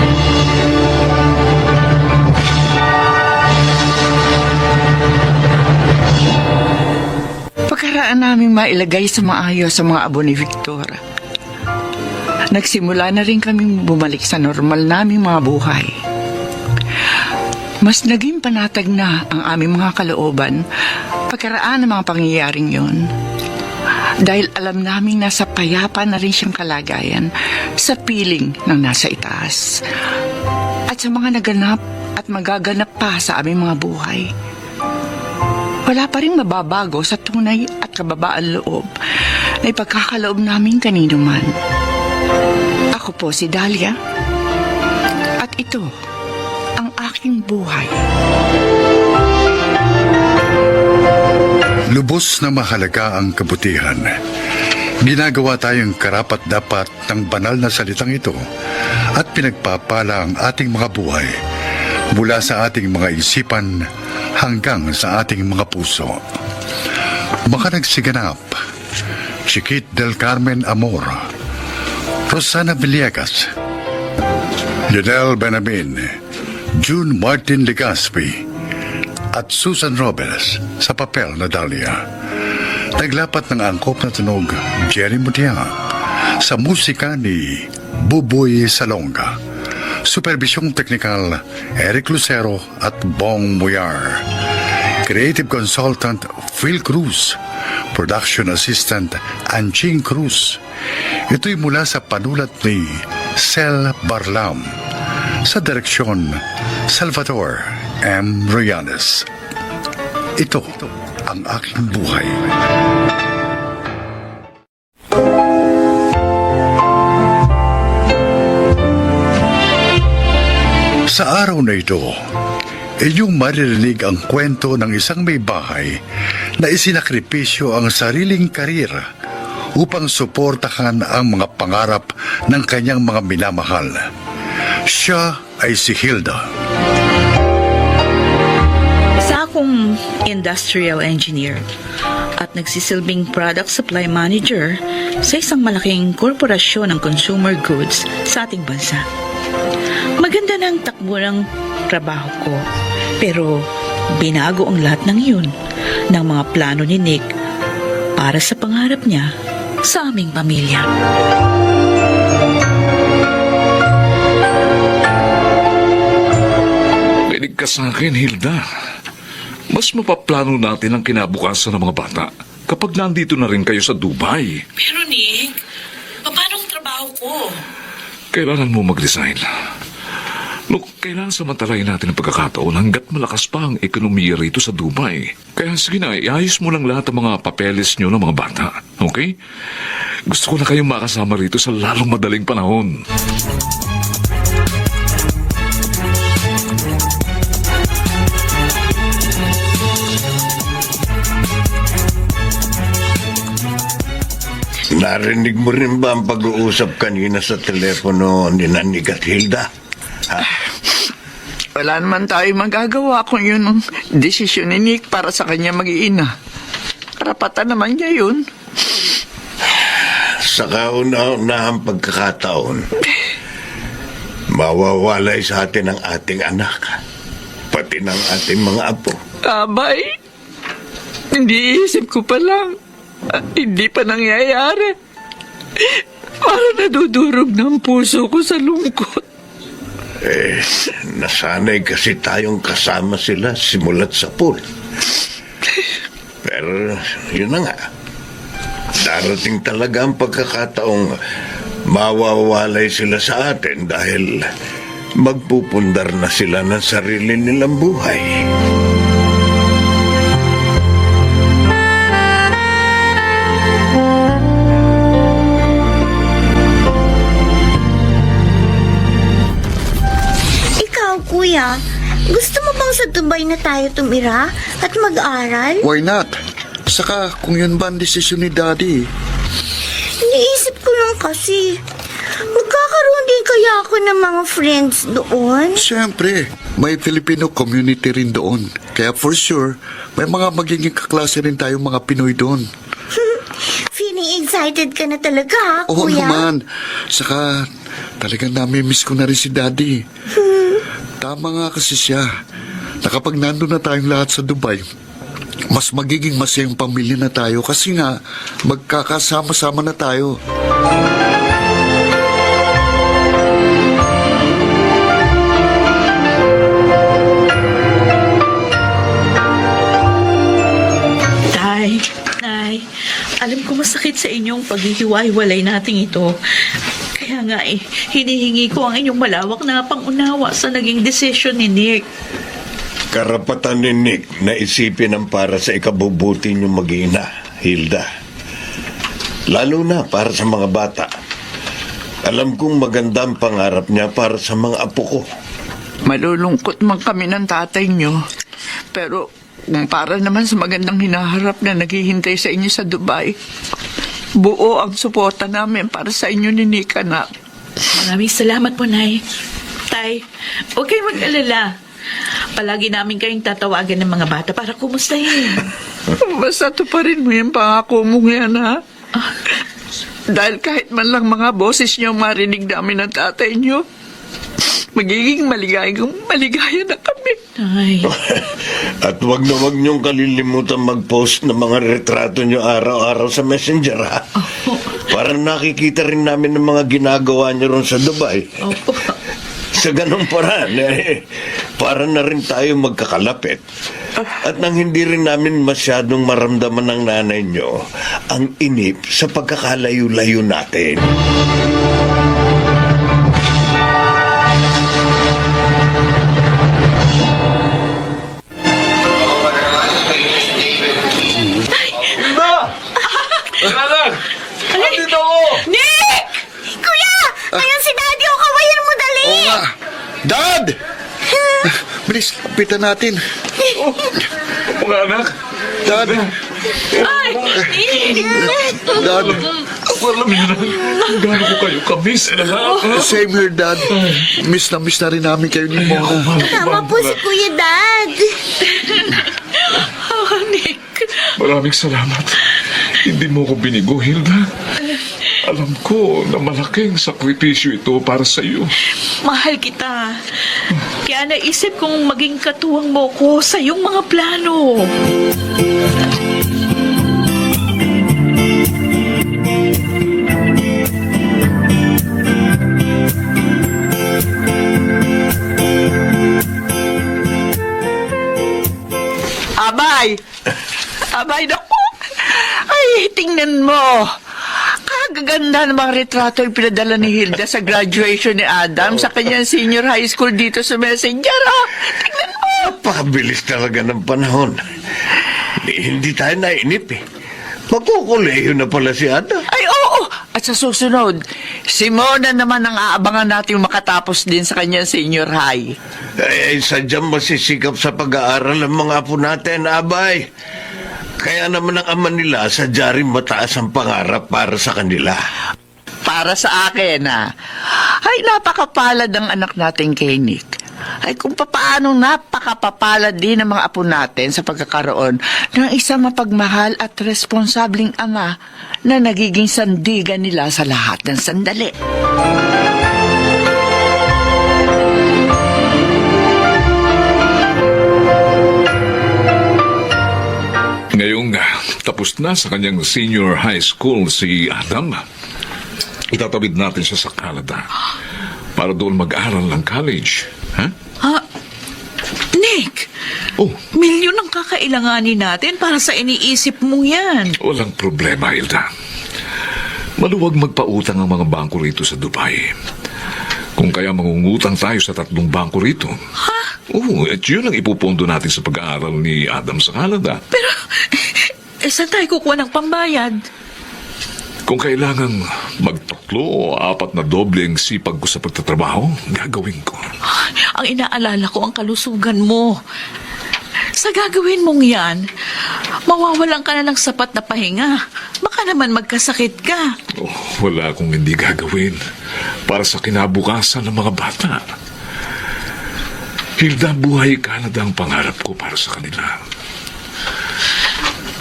Pagkaraan namin mailagay sa maayos sa mga abo ni Victor, nagsimula na rin kaming bumalik sa normal naming mga buhay. Mas naging panatag na ang aming mga kalooban pagkaraan ng mga pangyayaring yun. Dahil alam naming nasa payapa na rin siyang kalagayan sa piling ng nasa itaas. At sa mga naganap at magaganap pa sa aming mga buhay. Wala pa rin mababago sa tunay at kababaan loob na ipagkakaloob namin kanino man. Ako po si Dalia. At ito ang aking buhay. Lubos na mahalaga ang kabutihan. Ginagawa tayong karapat-dapat ng banal na salitang ito at pinagpapala ang ating mga buhay mula sa ating mga isipan hanggang sa ating mga puso. Makanagsiganap, Chiquit del Carmen Amor, Rosana Villegas, Lionel Benamin, June Martin Legaspi, at Susan Robles sa papel na Dalia. Naglapat ng angkop na tunog Jerry Mutia sa musika ni Buboy Salonga. Supervisyong teknikal Eric Lucero at Bong Muyar. Creative Consultant Phil Cruz. Production Assistant Anching Cruz. Ito'y mula sa panulat ni Sel Barlam. Sa direksyon Salvador M. Royanes. Ito ang aking buhay. Sa araw na ito, inyong maririnig ang kwento ng isang may bahay na isinakripisyo ang sariling karir upang suportahan ang mga pangarap ng kanyang mga minamahal. Siya ay si Hilda. Isa akong industrial engineer at nagsisilbing product supply manager sa isang malaking korporasyon ng consumer goods sa ating bansa. Maganda na ang takbo ng trabaho ko, pero binago ang lahat ng yun ng mga plano ni Nick para sa pangarap niya sa aming pamilya. Rinig ka sa akin, Hilda. Mas mapaplano natin ang kinabukasan ng mga bata kapag nandito na rin kayo sa Dubai. Pero Nick, paano ang trabaho ko? Kailangan mo mag-resign. Look, kailangan samantalahin natin ang pagkakataon hanggat malakas pa ang ekonomiya rito sa Dubai. Kaya sige na, iayos mo lang lahat ng mga papeles nyo ng mga bata. Okay? Gusto ko na kayong makasama rito sa lalong madaling panahon. Narinig mo rin ba ang pag-uusap kanina sa telepono ni Nanig at Hilda? Ha? Wala naman tayo magagawa kung yun ang desisyon ni Nick para sa kanya mag-iina. karapatan naman niya yun. Sa kauna-unahang pagkakataon, mawawalay sa atin ang ating anak, pati ng ating mga apo. Abay, iniisip ko pa lang. Hindi pa nangyayari. Parang nadudurog ng puso ko sa lungkot. Nasanay kasi tayong kasama sila simulat sa pool. Pero yun na nga, darating talaga ang pagkakataong mawawalay sila sa atin dahil magpupundar na sila ng sarili nilang buhay. Ikaw, kuya, gusto mo bang sa Dubai na tayo tumira at mag-aral? Why not? Saka kung yun ba ang desisyon ni Daddy? Iniisip ko lang kasi, magkakaroon din kaya ako ng mga friends doon? Siyempre, may Filipino community rin doon. Kaya for sure, may mga magiging kaklase rin tayong mga Pinoy doon. Feeling excited ka na talaga, ha, Oo kuya? naman. Saka, talagang nami-miss ko na rin si Daddy. Tama nga kasi siya. Na kapag nandun na tayong lahat sa Dubai, mas magiging masayang pamilya na tayo kasi nga, magkakasama-sama na tayo. Tay, Nay, alam ko masakit sa inyong paghihiwa-hiwalay nating ito. Kaya nga hinihingi ko ang inyong malawak na pangunawa sa naging desisyon ni Nick. Karapatan ni Nick na isipin ang para sa ikabubuti niyong mag-ina, Hilda. Lalo na para sa mga bata. Alam kong maganda ang pangarap niya para sa mga apo ko. Malulungkot man kami ng tatay niyo. Pero kung para naman sa magandang hinaharap na naghihintay sa inyo sa Dubai, buo ang suporta namin para sa inyo ni Nick, anak. Maraming salamat po, Nay. Tay, huwag kayong mag-alala. Palagi namin kayong tatawagan ng mga bata para kumustahin. Basta tuparin mo yung pangako mo yan, ha? Dahil kahit man lang mga boses niyo marinig namin ng tatay niyo, magiging maligaya na kami. Tay. At wag niyong kalilimutan mag-post ng mga retrato niyo araw-araw sa Messenger, ha? Para nakikita rin namin ng mga ginagawa niyo ron sa Dubai. Opo. Sa ganung paraan, para na rin tayo magkakalapit. At nang hindi rin namin masyadong maramdaman ng nanay niyo ang inip sa pagkakalayo-layo natin. Nandito ako! Nick! Kuya! Ayan si Daddy, o kawayan mo dali! Oo nga. Dad! Bilis, lapitan natin. Mga anak, Dad! Ay! Dad! alam niyo na, gaano ko kayo kamiss na lang. Same here, Dad. Miss na rin namin kayo ni Mona. Tama po si Kuya Dad. Oh, Nick. Maraming salamat. Hindi mo ko binigo, Hilda. Alam ko na malaking sakripisyo ito para sa iyo. Mahal kita. Kaya naisip kong maging katuwang mo ko sa iyong mga plano. Abay! Abay, naku! Ay, tingnan mo! Kagaganda ng mga retrato yung pinadala ni Hilda sa graduation ni Adam sa kanyang senior high school dito sa Messenger, ah! Tingnan mo! Napakabilis talaga ng panahon. Hindi tayo nainip, eh. Magkukuleyo na pala si Ada. Ay, oo! At sa susunod, si Mona naman ang aabangan natin makatapos din sa kanyang senior high. Ay, sadyang masisikap sa pag-aaral ang mga apo natin, abay. Kaya naman ang ama nila, sadya rin mataas ang pangarap para sa kanila. Para sa akin, ay napakapalad ang anak natin kay Nick. ay kung papaano napakapapalad din ng mga apo natin sa pagkakaroon ng isang mapagmahal at responsabling ama na nagiging sandigan nila sa lahat ng sandali. Ngayong tapos na sa kanyang senior high school si Adam, itatawid natin siya sa Canada para doon mag-aral ng college. Ha? Nick, Oh, milyon ang kakailanganin natin para sa iniisip mong yan. walang problema, Hilda. Maluwag magpautang ang mga bangko rito sa Dubai. Kung kaya mangungutang tayo sa 3 bangko rito. Ha? Oo, at yun ang ipupondo natin sa pag-aaral ni Adam sa Canada. Pero, saan tayo kukuha ng pambayad? Kung kailangan mag-3 o 4 na doble ang sipag ko sa pagtatrabaho, gagawin ko. Ang inaalala ko ang kalusugan mo. Sa gagawin mong yan, mawawalan ka na ng sapat na pahinga. Baka naman magkasakit ka. Oh, wala akong hindi gagawin para sa kinabukasan ng mga bata. Hilda, buhay Canada ang pangarap ko para sa kanila.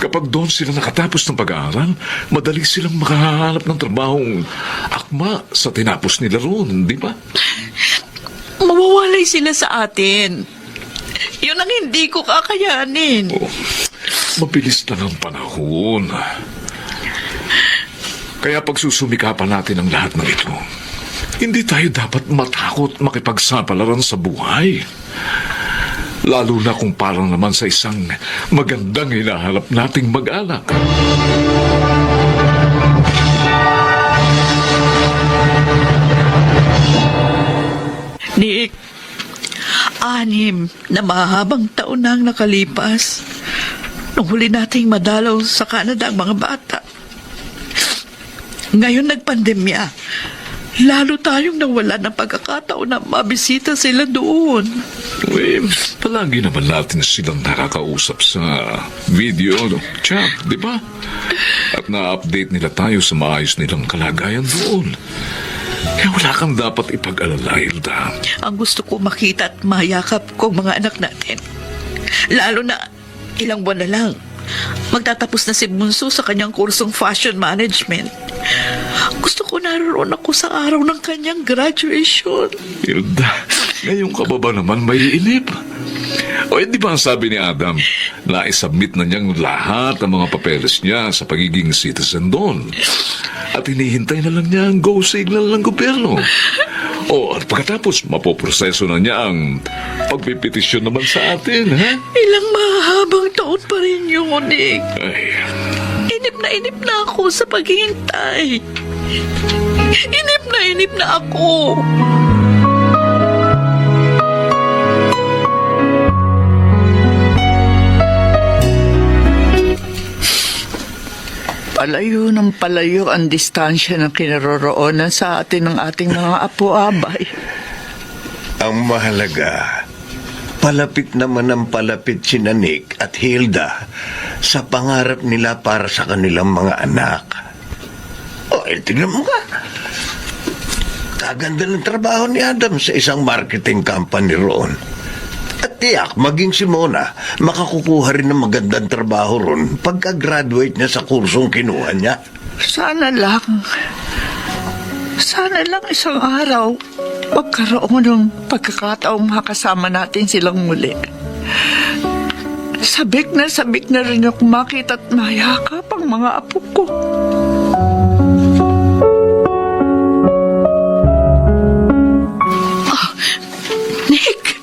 Kapag doon sila nakatapos ng pag-aaral, madali silang makahanap ng trabahong akma sa tinapos nila roon, di ba? Mawawalay sila sa atin. Yun ang hindi ko kakayanin. Oh, mabilis lang ang panahon. Kaya pagsusumikapan natin ang lahat ng ito, hindi tayo dapat matakot makipagsapalaran sa buhay. Lalo na kung parang naman sa isang magandang hinahanap nating mag-anak. Nick, 6 na mahabang taon na ang nakalipas nung huli nating madalaw sa Canada ang mga bata. Ngayon nagpandemya, lalo tayong nawala ng pagkakataon na mabisita sila doon. Eh, palagi naman natin silang nakakausap sa video, chat, di ba? At na-update nila tayo sa maayos nilang kalagayan doon. Kaya wala kang dapat ipag-alala, Hilda. Ang gusto ko makita at mayakap ko ang mga anak natin. Lalo na ilang buwan na lang. Magtatapos na si Bunso sa kanyang kursong fashion management. Gusto ko naroon ako sa araw ng kanyang graduation. Hilda, ngayon ka ba naman may inip? O di ba ang sabi ni Adam na isubmit na niyang lahat ng mga papeles niya sa pagiging citizen doon? At hinihintay na lang niya ang go signal ng gobyerno. O at pagkatapos, mapoproseso na niya ang pagpipetisyon naman sa atin, ha? Ilang mahabang taon pa rin yun, Nick. Ay, Inip na ako sa paghihintay. Inip na ako. Palayo ng palayo ang distansya ng kinaroroonan sa atin ng ating mga apo-abay. Ang mahalaga, palapit naman ang palapit si Nick at Hilda sa pangarap nila para sa kanilang mga anak. O, tingnan mo ka. Kaganda ng trabaho ni Adam sa isang marketing company roon. At tiyak, maging si Mona, makakukuha rin ng magandang trabaho roon pagka-graduate niya sa kursong kinuha niya. Sana lang isang araw magkaroon ng pagkakataong makasama natin silang muli. Sabik na rin ako makita at mayakap ang mga apo ko. Nick,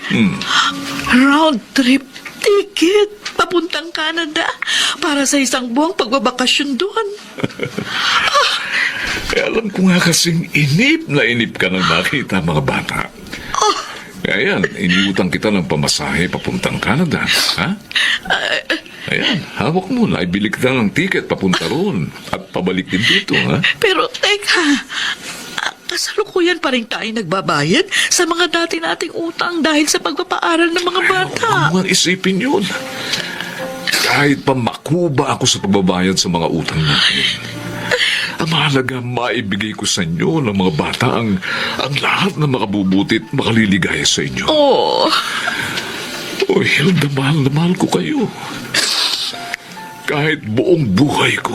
round trip ticket papuntang Canada para sa isang buwang pagbabakasyon doon. alam ko nga kasing inip ka nang makita mga bata. Kaya yan, iniutang kita ng pamasahe papuntang Canada, ha? Ayan, hawak mo na, ibili kita ng ticket papunta roon at pabalik din dito, ha? Pero teka, kasalukuyan pa rin tayo nagbabayad sa mga dati nating utang dahil sa pagpapaaral ng mga bata. Huwag mo nga isipin yun. Kahit pa makuba ako sa pagbabayad sa mga utang natin, Ang mahalaga, maibigay ko sa inyo ng mga bata ang lahat na makabubuti at makaliligaya sa inyo. Oh, Oh, Hilda, mahal na mahal ko kayo. Kahit buong buhay ko,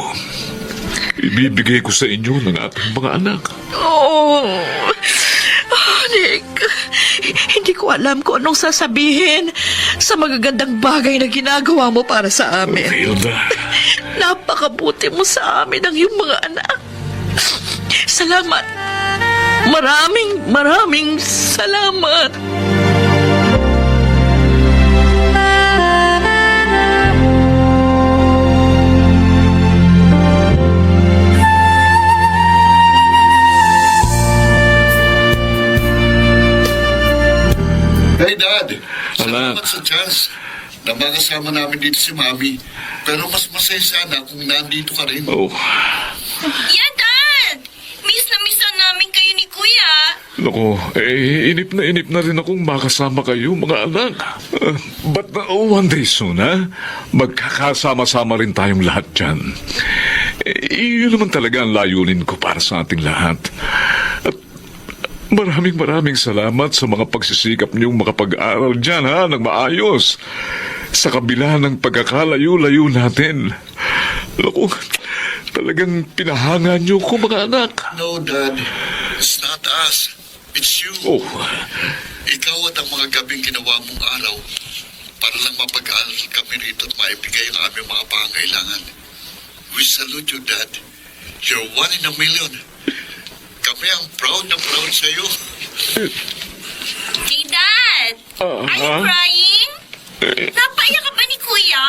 ibibigay ko sa inyo ng ating mga anak. oh. Nick, hindi ko alam kung anong sasabihin sa magagandang bagay na ginagawa mo para sa amin. Hilda, Napakabuti mo sa amin ang iyong mga anak. Salamat. Maraming salamat. Hey, Dad! Anak. Salamat sa chance na makasama namin dito si Mami. Pero mas masaya sana kung nandito ka rin. oh, Yeah, Dad! Miss na namin kayo ni Kuya. naku, inip na rin akong makasama kayo, mga anak. But one day soon, ha? Magkakasama-sama rin tayong lahat dyan. Yun naman talaga ang layunin ko para sa ating lahat. At maraming salamat sa mga pagsisikap niyong makapag-aral dyan, ha, ng maayos. Sa kabila ng pagkakalayo-layo natin. Naku, talagang pinahanga niyo ko, mga anak. No, Dad. It's not us. It's you. Oh, Ikaw at ang mga gabing ginawa mong araw para lang mapag-aaral kami rito at maibigay ang aming mga pangailangan. We salute you, Dad. You're one in a million. Kami ang proud na proud sa iyo. Hey, Dad! Are you crying? Napaiyak ka ba ni Kuya?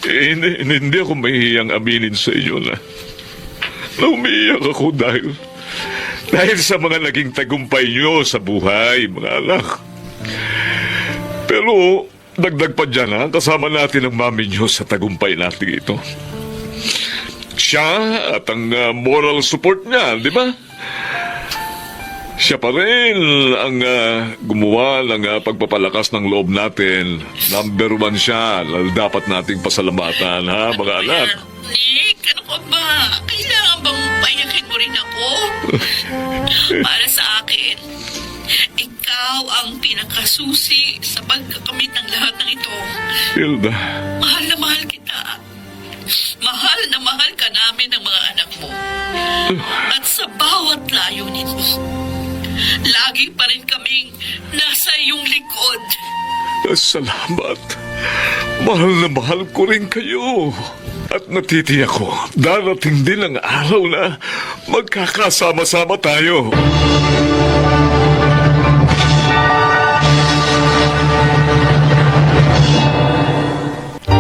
hindi ako mahihiyang aminin sa inyo na umiiyak ako dahil sa mga naging tagumpay nyo sa buhay, mga anak. Pero dagdag pa dyan, ha, kasama natin ang mami nyo sa tagumpay natin ito. Siya at ang moral support niya, di ba? Siya pa rin ang gumawa ng pagpapalakas ng loob natin. Number 1 siya na dapat nating pasalamatan, ha, mga anak? Nick, ano ka ba? Kailangan bang payakin mo rin ako? Para sa akin, ikaw ang pinakasusi sa pagkakamit ng lahat ng ito. Hilda, Mahal na mahal kita. Mahal na mahal ka namin ng mga anak mo. At sa bawat layunin mo, lagi pa rin kaming nasa iyong likod. salamat. Mahal na mahal ko rin kayo. At natitiyak ko, darating din ang araw na magkakasama-sama tayo.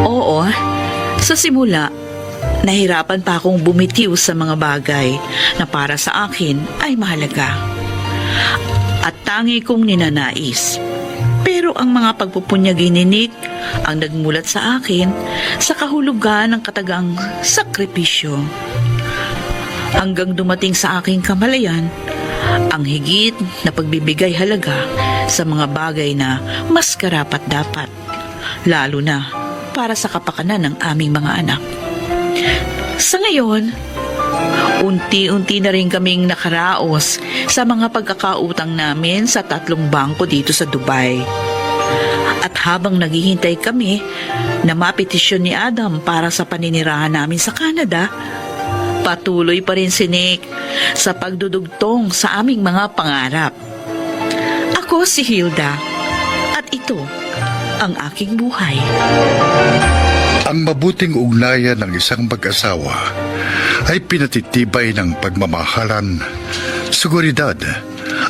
Oo, sa simula, nahirapan pa akong bumitiw sa mga bagay na para sa akin ay mahalaga. At tangi kong ninanais. Pero ang mga pagpupunyagi ni Nick ang nagmulat sa akin sa kahulugan ng katagang sakripisyo. Hanggang dumating sa aking kamalayan, ang higit na pagbibigay halaga sa mga bagay na mas karapat-dapat, lalo na para sa kapakanan ng aming mga anak. Sa ngayon, unti-unti na rin kaming nakaraos sa mga pagkakautang namin sa 3 bangko dito sa Dubai. At habang naghihintay kami na mapetisyon ni Adam para sa paninirahan namin sa Canada, patuloy pa rin si Nick sa pagdudugtong sa aming mga pangarap. Ako si Hilda at ito ang aking buhay. Ang mabuting ugnayan ng isang mag-asawa ay pinatitibay ng pagmamahalan, seguridad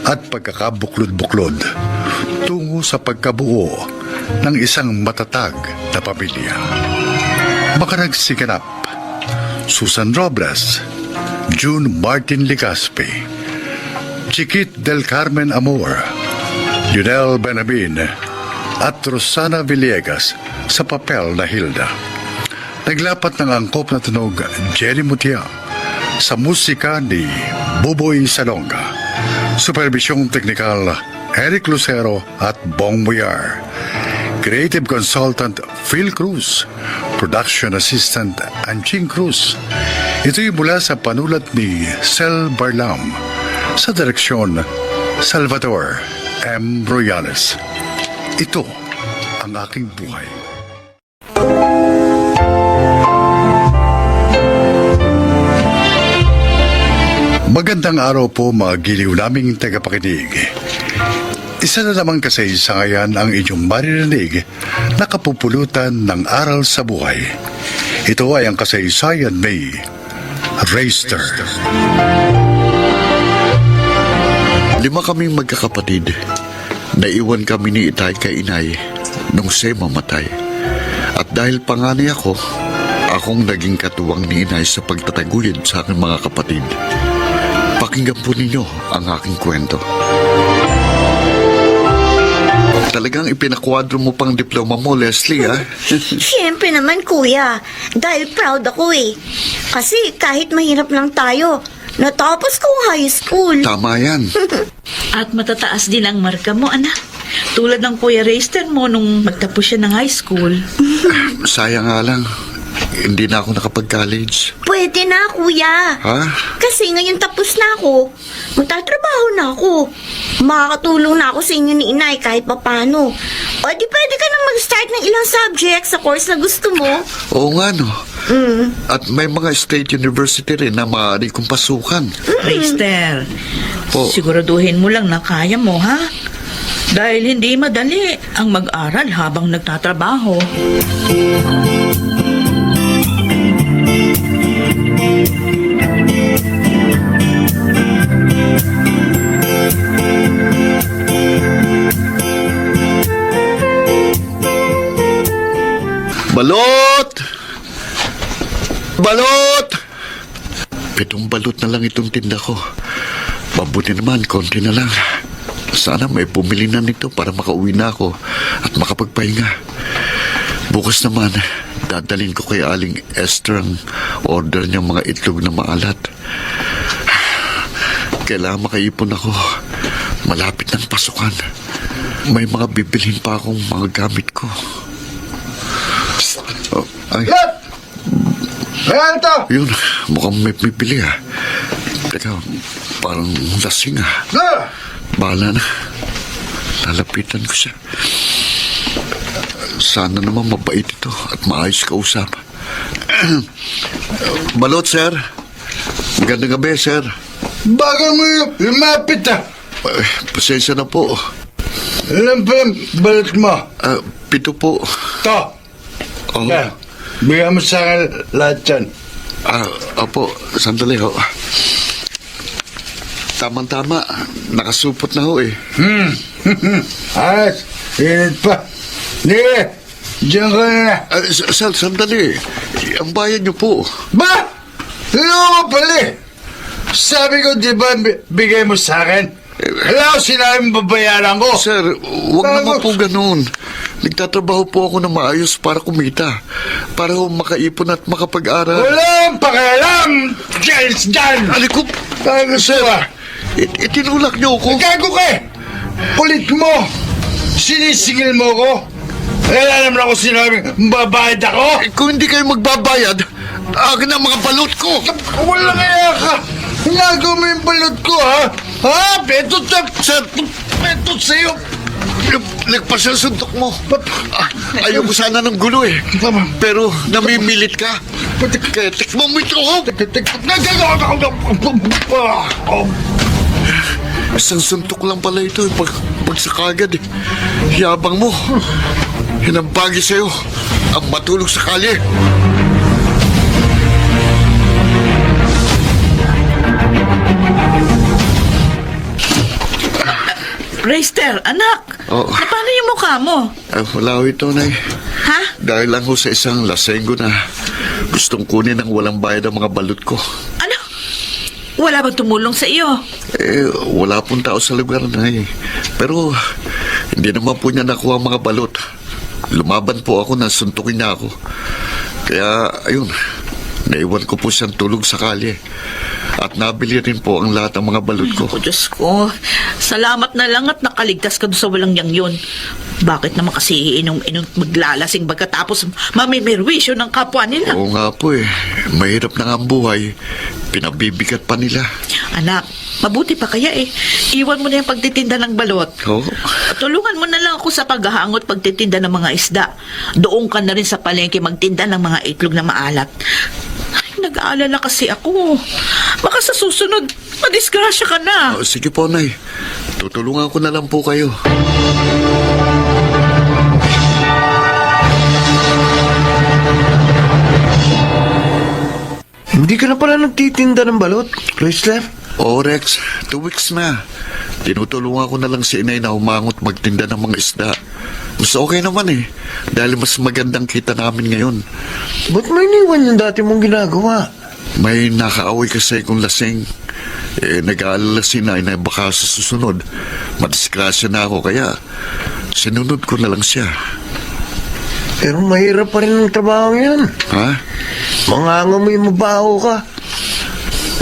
at pagkakabuklod-buklod tungo sa pagkabuo ng isang matatag na pamilya. Makanagsiganap, Susan Robles, June Martin Ligaspi, Chiquit del Carmen Amor, Junel Benabin at Rosana Villegas sa papel na Hilda. Naglapat ng angkop na tunog Jerry Mutia sa musika ni Buboy Salonga. Supervisyong teknikal Eric Lucero at Bong Muyar. Creative Consultant Phil Cruz. Production Assistant Anching Cruz. Ito'y mula sa panulat ni Sel Barlam sa direksyon Salvador M. Royales. Ito ang aking buhay. Magandang araw po mga giliw naming tagapakinig. Isa na namang kasaysayan ang inyong maririnig na kapupulutan ng aral sa buhay. Ito ay ang kasaysayan ni Reister. 5 kaming magkakapatid. Naiwan kami ni Itay kay inay nung siya mamatay. At dahil panganay ako, akong naging katuwang ni inay sa pagtataguyod sa aking mga kapatid. Pakinggan po ninyo ang aking kwento. Talagang ipinakwadro mo pang diploma mo, Leslie, ha? Siyempre naman, kuya. Dahil proud ako eh. Kasi kahit mahirap lang tayo, natapos ko ang high school. Tama yan. At matataas din ang marka mo, anak. Tulad ng Kuya Reister mo nung magtapos siya ng high school. Sayang nga lang, hindi na ako nakapag-college. Pwede na, kuya. Ha? Kasi ngayon tapos na ako. Magtatrabaho na ako. Makakatulong na ako sa inyo ni inay kahit papano. O di pwede ka na mag-start ng ilang subject sa course na gusto mo. Oo nga, no. At may mga state university rin na maaari kong pasukan. Reister, Po. siguraduhin mo lang na kaya mo, ha? Dahil hindi madali ang mag-aral habang nagtatrabaho. Balot! Balot! 7 balot na lang itong tinda ko. Mabuti naman, konti na lang. Sana may pumili na nito para makauwi na ako at makapagpahinga. Bukas naman, dadalhin ko kay Aling Esther ang order niyang mga itlog na maalat. Kailangan makaipon ako. Malapit ng pasukan. May mga bibilhin pa akong mga gamit ko. Oh, ay, Ayan ito! yun, mukhang may bibili ah. Teka, parang lasing ah. Bahala na. Lalapitan ko siya. Sana naman mabait ito at maayos kausap. Balot, sir. Magandang gabi, sir. Bago mo lumapit Pasensya na po. Alam pa yung balat mo. 7 po. Ito. Oh. Bigyan mo sa akin lahat yan. Opo, sandali ho. Tama-tama, nakasupot na ho eh. Ayos. Init pa. Sige. Diyan ka na. Sir, sandali. Ang bayad niyo po. Ba? Ano pala? Sabi ko, di ba bigay mo sa akin? Wala ko sinabing babayaran ko. Sir, huwag naman po ganun. Nagtatrabaho po ako na maayos para kumita. Para ho makaipon at makapag-aral. Walang pakialam! Giles dyan! Aliko, Gago siya! itinulak niyo ako. Gago ka eh! Kulit mo! Sinisingil mo ko! Wala naman ako sinabing babayad ako! Kung hindi kayo magbabayad, akin ang mga balot ko. Wala kaya ka! Hinagaw mo yung balot ko, ha? Ha? Betot sa'yo! Nagpasasuntok mo. Ayoko sana ng gulo eh. Pero namimilit ka. Kaya tikman mo ito ko. Isang suntok lang pala ito. Pag sa kagad eh. Yabang mo. Hinambagi sa'yo. Ang matulog sa kalye. Reister, anak! Oh. Paano yung mukha mo? Wala ho ito, Nay. Ha? Dahil lang ho sa isang lasenggo na gustong kunin ng walang bayad ang mga balot ko. Ano? Wala bang tumulong sa iyo? Wala pong tao sa lugar na eh. Pero hindi naman po niya nakuha ang mga balot. Lumaban po ako na suntukin niya ako. Kaya, ayun, naiwan ko po siyang tulog sa kalye. At nabili rin po ang lahat ng mga balot ko. Diyos ko. Salamat na lang at nakaligtas ka doon sa walang yang yun. Bakit naman kasi iinom-inom at maglalasing pagkatapos mamimirwisyo ng kapwa nila? Oo nga po eh. Mahirap na nga ang buhay. Pinabibigat pa nila. Anak, mabuti pa kaya eh. Iwan mo na yung pagtitinda ng balot. Oo. Tulungan mo na lang ako sa paghahangot pagtitinda ng mga isda. Doon ka na rin sa palengke magtinda ng mga itlog na maalat. Ay, nag-aalala kasi ako. Baka sa susunod, madisgrasya ka na. Sige po, Nay. Tutulungan ko na lang po kayo. Hindi ka na pala nagtitinda ng balot, Chrysler? Oo, Rex. 2 weeks na. Tinutulungan ko na lang si inay na humangot magtinda ng mga isda. Mas okay naman eh. Dahil mas magandang kita namin ngayon. Ba't may iniwan yung dati mong ginagawa? May nakaaway kasi kung lasing. Nag-aalala si inay na baka sa susunod. Madisgrasya na ako kaya sinunod ko na lang siya. Pero mahirap pa rin ang trabaho yan. Ha? Mangangamoy mabaho ka.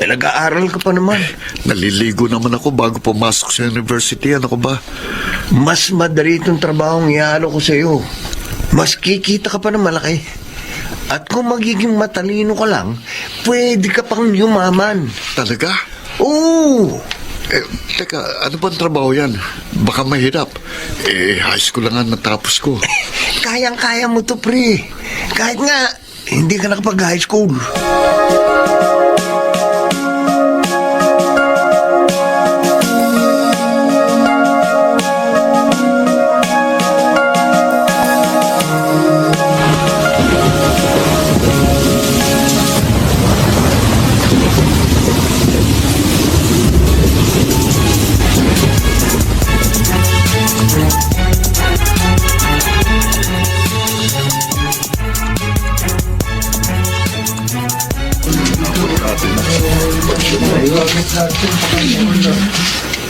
Nag-aaral ka pa naman. Naliligo naman ako bago pumasok sa university. Ano ko ba? Mas madali itong trabaho ang ihalo ko sa iyo. Mas kikita ka pa ng malaki. At kung magiging matalino ka lang, pwede ka pang yumaman. Talaga? Oo! Teka, ano bang trabaho yan? Baka mahirap. High school lang ang natapos ko. Kayang-kaya mo to, pre. Kahit nga, hindi ka nakapag-high school.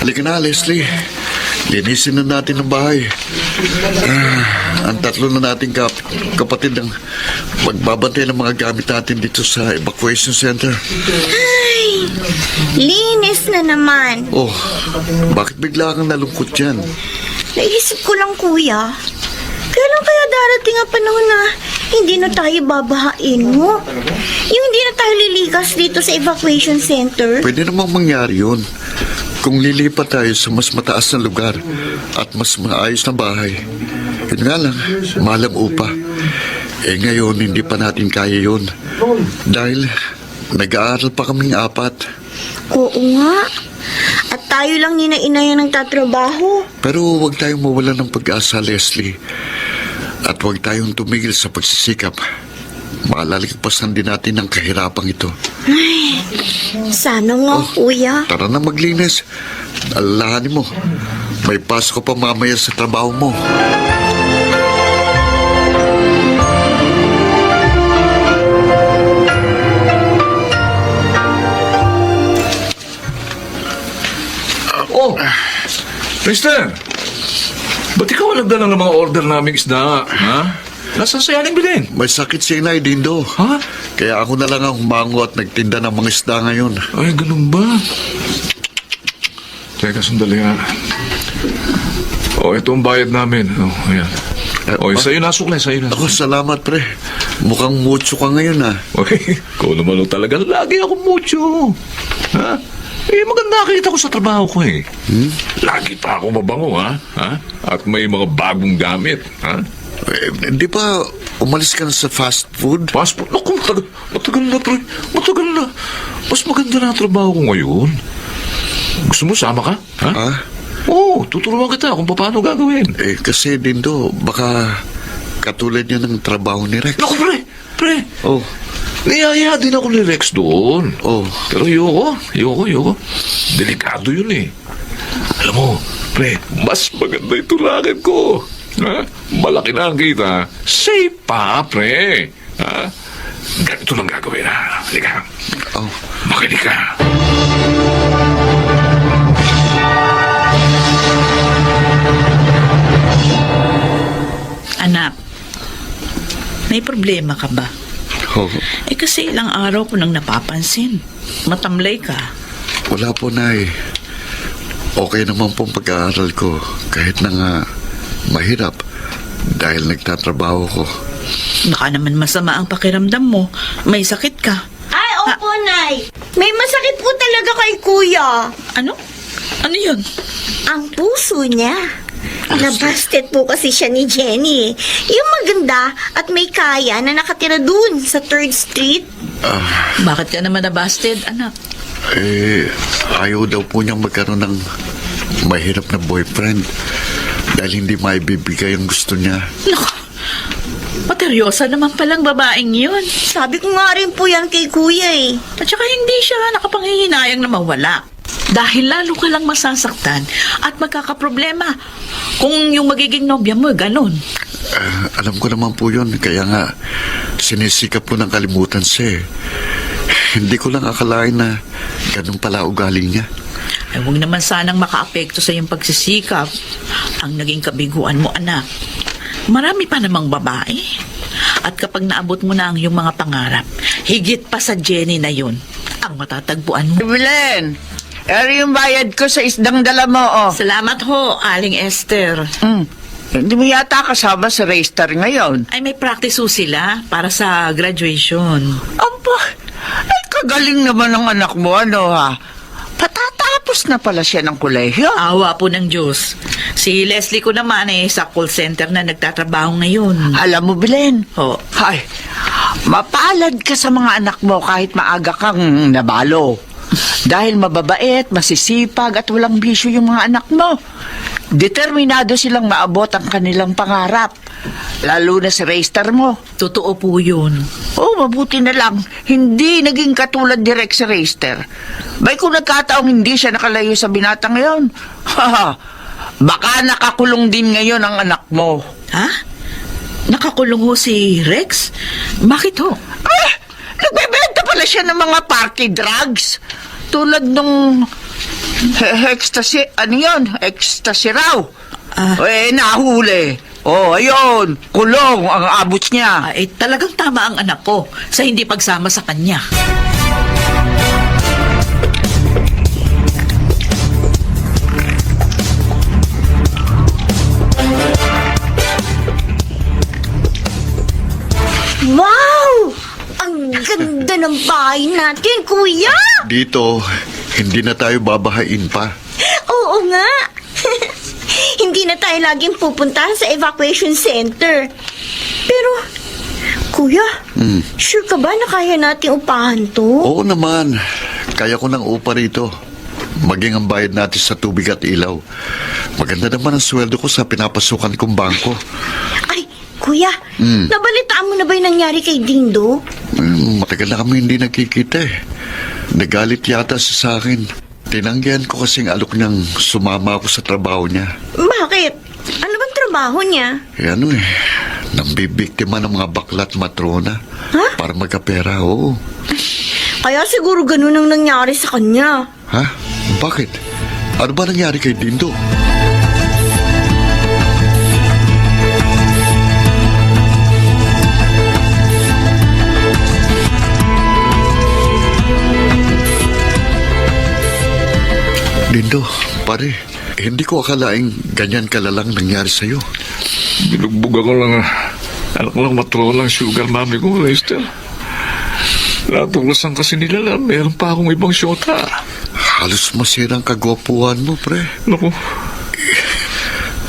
Halika na, Leslie. Linisin na natin ang bahay. Ang tatlo na nating kapatid ang magbabantay ng mga gamit natin dito sa evacuation center. Ay, linis na naman. Oh, bakit bigla kang nalungkot yan? Naisip ko lang, kuya. Kailan kaya darating ang panahon na hindi na tayo babahain mo? Yung hindi na tayo lilikas dito sa evacuation center? Pwede namang mangyari yun. Kung lilipat tayo sa mas mataas na lugar at mas maayos na bahay. Yun nga lang, mahal ang upa. Ngayon, hindi pa natin kaya yun. Dahil nag-aaral pa kaming 4. Oo nga. At tayo lang ni na inay ang nagtatrabaho. Pero huwag tayong mawala ng pag-asa, Leslie. At huwag tayong tumigil sa pagsisikap. Malalagpasan din natin ang kahirapang ito. Ay, sana nga, kuya. Tara na maglinis. Alalahanin mo. May pasok ka pa mamaya sa trabaho mo. Oh, Mister, ba't ikaw ang nagdala ng mga order naming isda, ha? Nasaan sa yaning bilhin? May sakit si Inay, Dindo. Ha? Kaya ako na lang ang humango at nagtinda ng mga isda ngayon. Ay, ganun ba? Teka, sandali nga. Oh, ito ang bayad namin. Oh, ayan. Oh, sa'yo na, suklay, sa'yo na. Ako, salamat, pre. Mukhang mucho ka ngayon, ha? Okay, ikaw naman talaga. Lagi ako mucho. Ha? Maganda kita ko sa trabaho ko eh. Lagi pa ako mabango, ha? At may mga bagong gamit, ha? Hindi ba umalis ka na sa fast food? Passport? Naku, matagal na, pre. Matagal na. Mas maganda na ang trabaho ko ngayon. Gusto mo, sama ka? Ha? Ha? Oo, tutulungan kita kung paano gagawin. Kasi, Dindo, baka katulad niya ng trabaho ni Rex. Naku, pre. Oh, Niyaya din ako ni Rex doon. oh. Pero ayoko. Delikado yun eh. Alam mo, pre, mas maganda yung tulagan ko. Ha? Malaki na ang kita. Safe pa, pre. Ha? Ganito lang gagawin, ha? Halika. Oh. Makinig ka. Anak, may problema ka ba? Oh. Kasi ilang araw ko nang napapansin. Matamlay ka. Wala po, Nay. Okay naman po ang pag-aaral ko. Kahit na nga mahirap dahil nagtatrabaho ko. Baka naman masama ang pakiramdam mo. May sakit ka. Ay, opo, Nay. May masakit po talaga kay Kuya. Ano? Ano yun? Ang puso niya. Nabasted po kasi siya ni Jenny. Yung maganda at may kaya na nakatira dun sa 3rd Street. Bakit ka naman nabasted, anak? Ayaw daw po niyang magkaroon ng mahirap na boyfriend dahil hindi maibibigay ang gusto niya. Naku, materyosa naman palang babaeng yun. Sabi ko nga rin po yan kay Kuya eh. At saka hindi siya nakapanghihinayang na mawala. Dahil lalo ka lang masasaktan at magkakaproblema kung yung magiging nobya mo, ganun. Alam ko naman po yun, kaya nga sinisikap ko ng kalimutan siya eh. Hindi ko lang akalain na ganun pala ugali niya. Ay, huwag naman sanang makaapekto sa iyong pagsisikap ang naging kabiguan mo, anak. Marami pa namang babae. At kapag naabot mo na ang iyong mga pangarap, higit pa sa Jenny na yun, ang matatagpuan mo. Belen, yung bayad ko sa isdang dala mo, oh. Salamat ho, Aling Esther. Hindi mo yata kasama sa racer ngayon. Ay, may practice ho sila para sa graduation. Aba, ay kagaling naman ng anak mo, ano ha? Patatapos na pala siya ng kolehiyo. Awa po ng Diyos. Si Leslie ko naman sa call center na nagtatrabaho ngayon. Alam mo, Belen, Ho. ay, mapalad ka sa mga anak mo kahit maaga kang nabalo. Dahil mababait, masisipag at walang bisyo yung mga anak mo. Determinado silang maabot ang kanilang pangarap. Lalo na si racer mo. Totoo po yun. Oh, mabuti na lang. Hindi naging katulad direct si racer. Bay kung nagkataong hindi siya nakalayo sa binata ngayon. Baka nakakulong din ngayon ang anak mo. Ha? Nakakulong ho si Rex? Bakit ho? Nagbebenta pala siya ng mga party drugs. Tulad nung ecstasy, ano yun? Ecstasy raw. Nahuli. Oh, ayun. Kulong ang abot niya. Ay, talagang tama ang anak ko sa hindi pagsama sa kanya. Wow! Ang ganda ng bahay natin, Kuya! Dito, hindi na tayo babahain pa. Oo nga. Hindi na tayo laging pupunta sa evacuation center. Pero, Kuya, sure ka ba na kaya nating upahan to? Oo naman, kaya ko ng upa rito. Maging ang bayad natin sa tubig at ilaw. Maganda naman ang sweldo ko sa pinapasukan kong bangko. Ay, Kuya, nabalitaan mo na ba yung nangyari kay Dindo? Matagal na kami hindi nagkikita eh. Nagalit yata siya sa akin. Tinanggihan ko kasing alok niyang sumama ako sa trabaho niya. Bakit? Ano bang trabaho niya? Nambibiktima ng mga baklat matrona. Ha? Para magkapera, oo. Kaya siguro ganun ang nangyari sa kanya. Ha? Bakit? Ano ba nangyari kay Dindo? Dindo, pare, hindi ko akalaing ganyan kalalang nangyari sa'yo. Binugbog ako lang. Anak lang matrolang sugar mami ko, Lester. Natuklasan kasi nila na meron pa akong ibang syota. Halos masirang kagwapuhan mo, pre. Naku,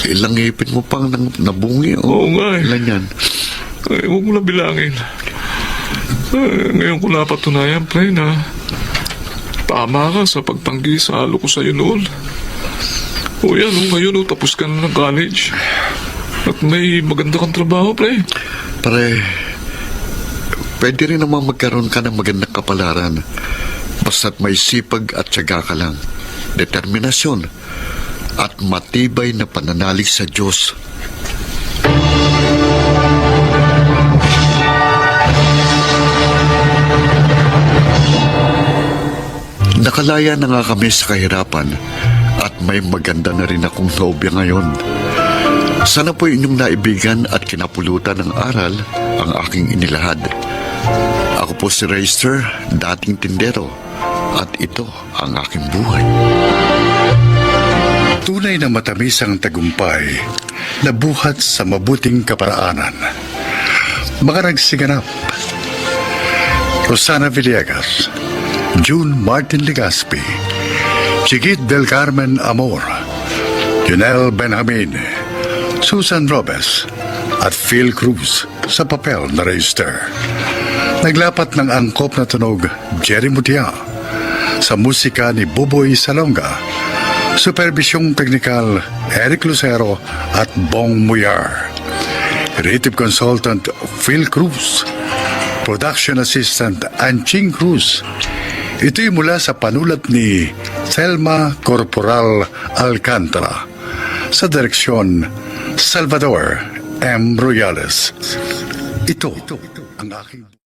Ilang ngipin mo pang nabungi, Oo nga eh. Ilan yan? ay, huwag mo na bilangin. Ngayon ko napatunayan, pre, na tama ka sa pagtanggi sa halo ko sa'yo noon. O yan, ngayon tapos ka na ng college. At may maganda kang trabaho, pre. Pare, pwede rin naman magkaroon ka ng magandang kapalaran. Basta't may sipag at tiyaga ka lang. Determinasyon at matibay na pananalig sa Diyos. Nakalaya na nga kami sa kahirapan at may maganda na rin akong nobya ngayon. Sana po inyong naibigan at kinapulutan ng aral ang aking inilahad. Ako po si Reister, dating tindero, at ito ang aking buhay. Tunay na matamis ang tagumpay na buhat sa mabuting kaparaanan. Mga nagsiganap: Rosana Villegas, June Martin Legaspi, Chiquit del Carmen Amor, Junel Benjamin, Susan Robes, at Phil Cruz sa papel na register. Naglapat ng angkop na tunog Jerry Mutia, sa musika ni Buboy Salonga, supervisyong teknikal Eric Lucero at Bong Muyar, creative consultant Phil Cruz, production assistant Anching Cruz. Ito'y mula sa panulat ni Thelma Corporal Alcantara, sa direksyon Salvador M. Royales. Ito ang aking...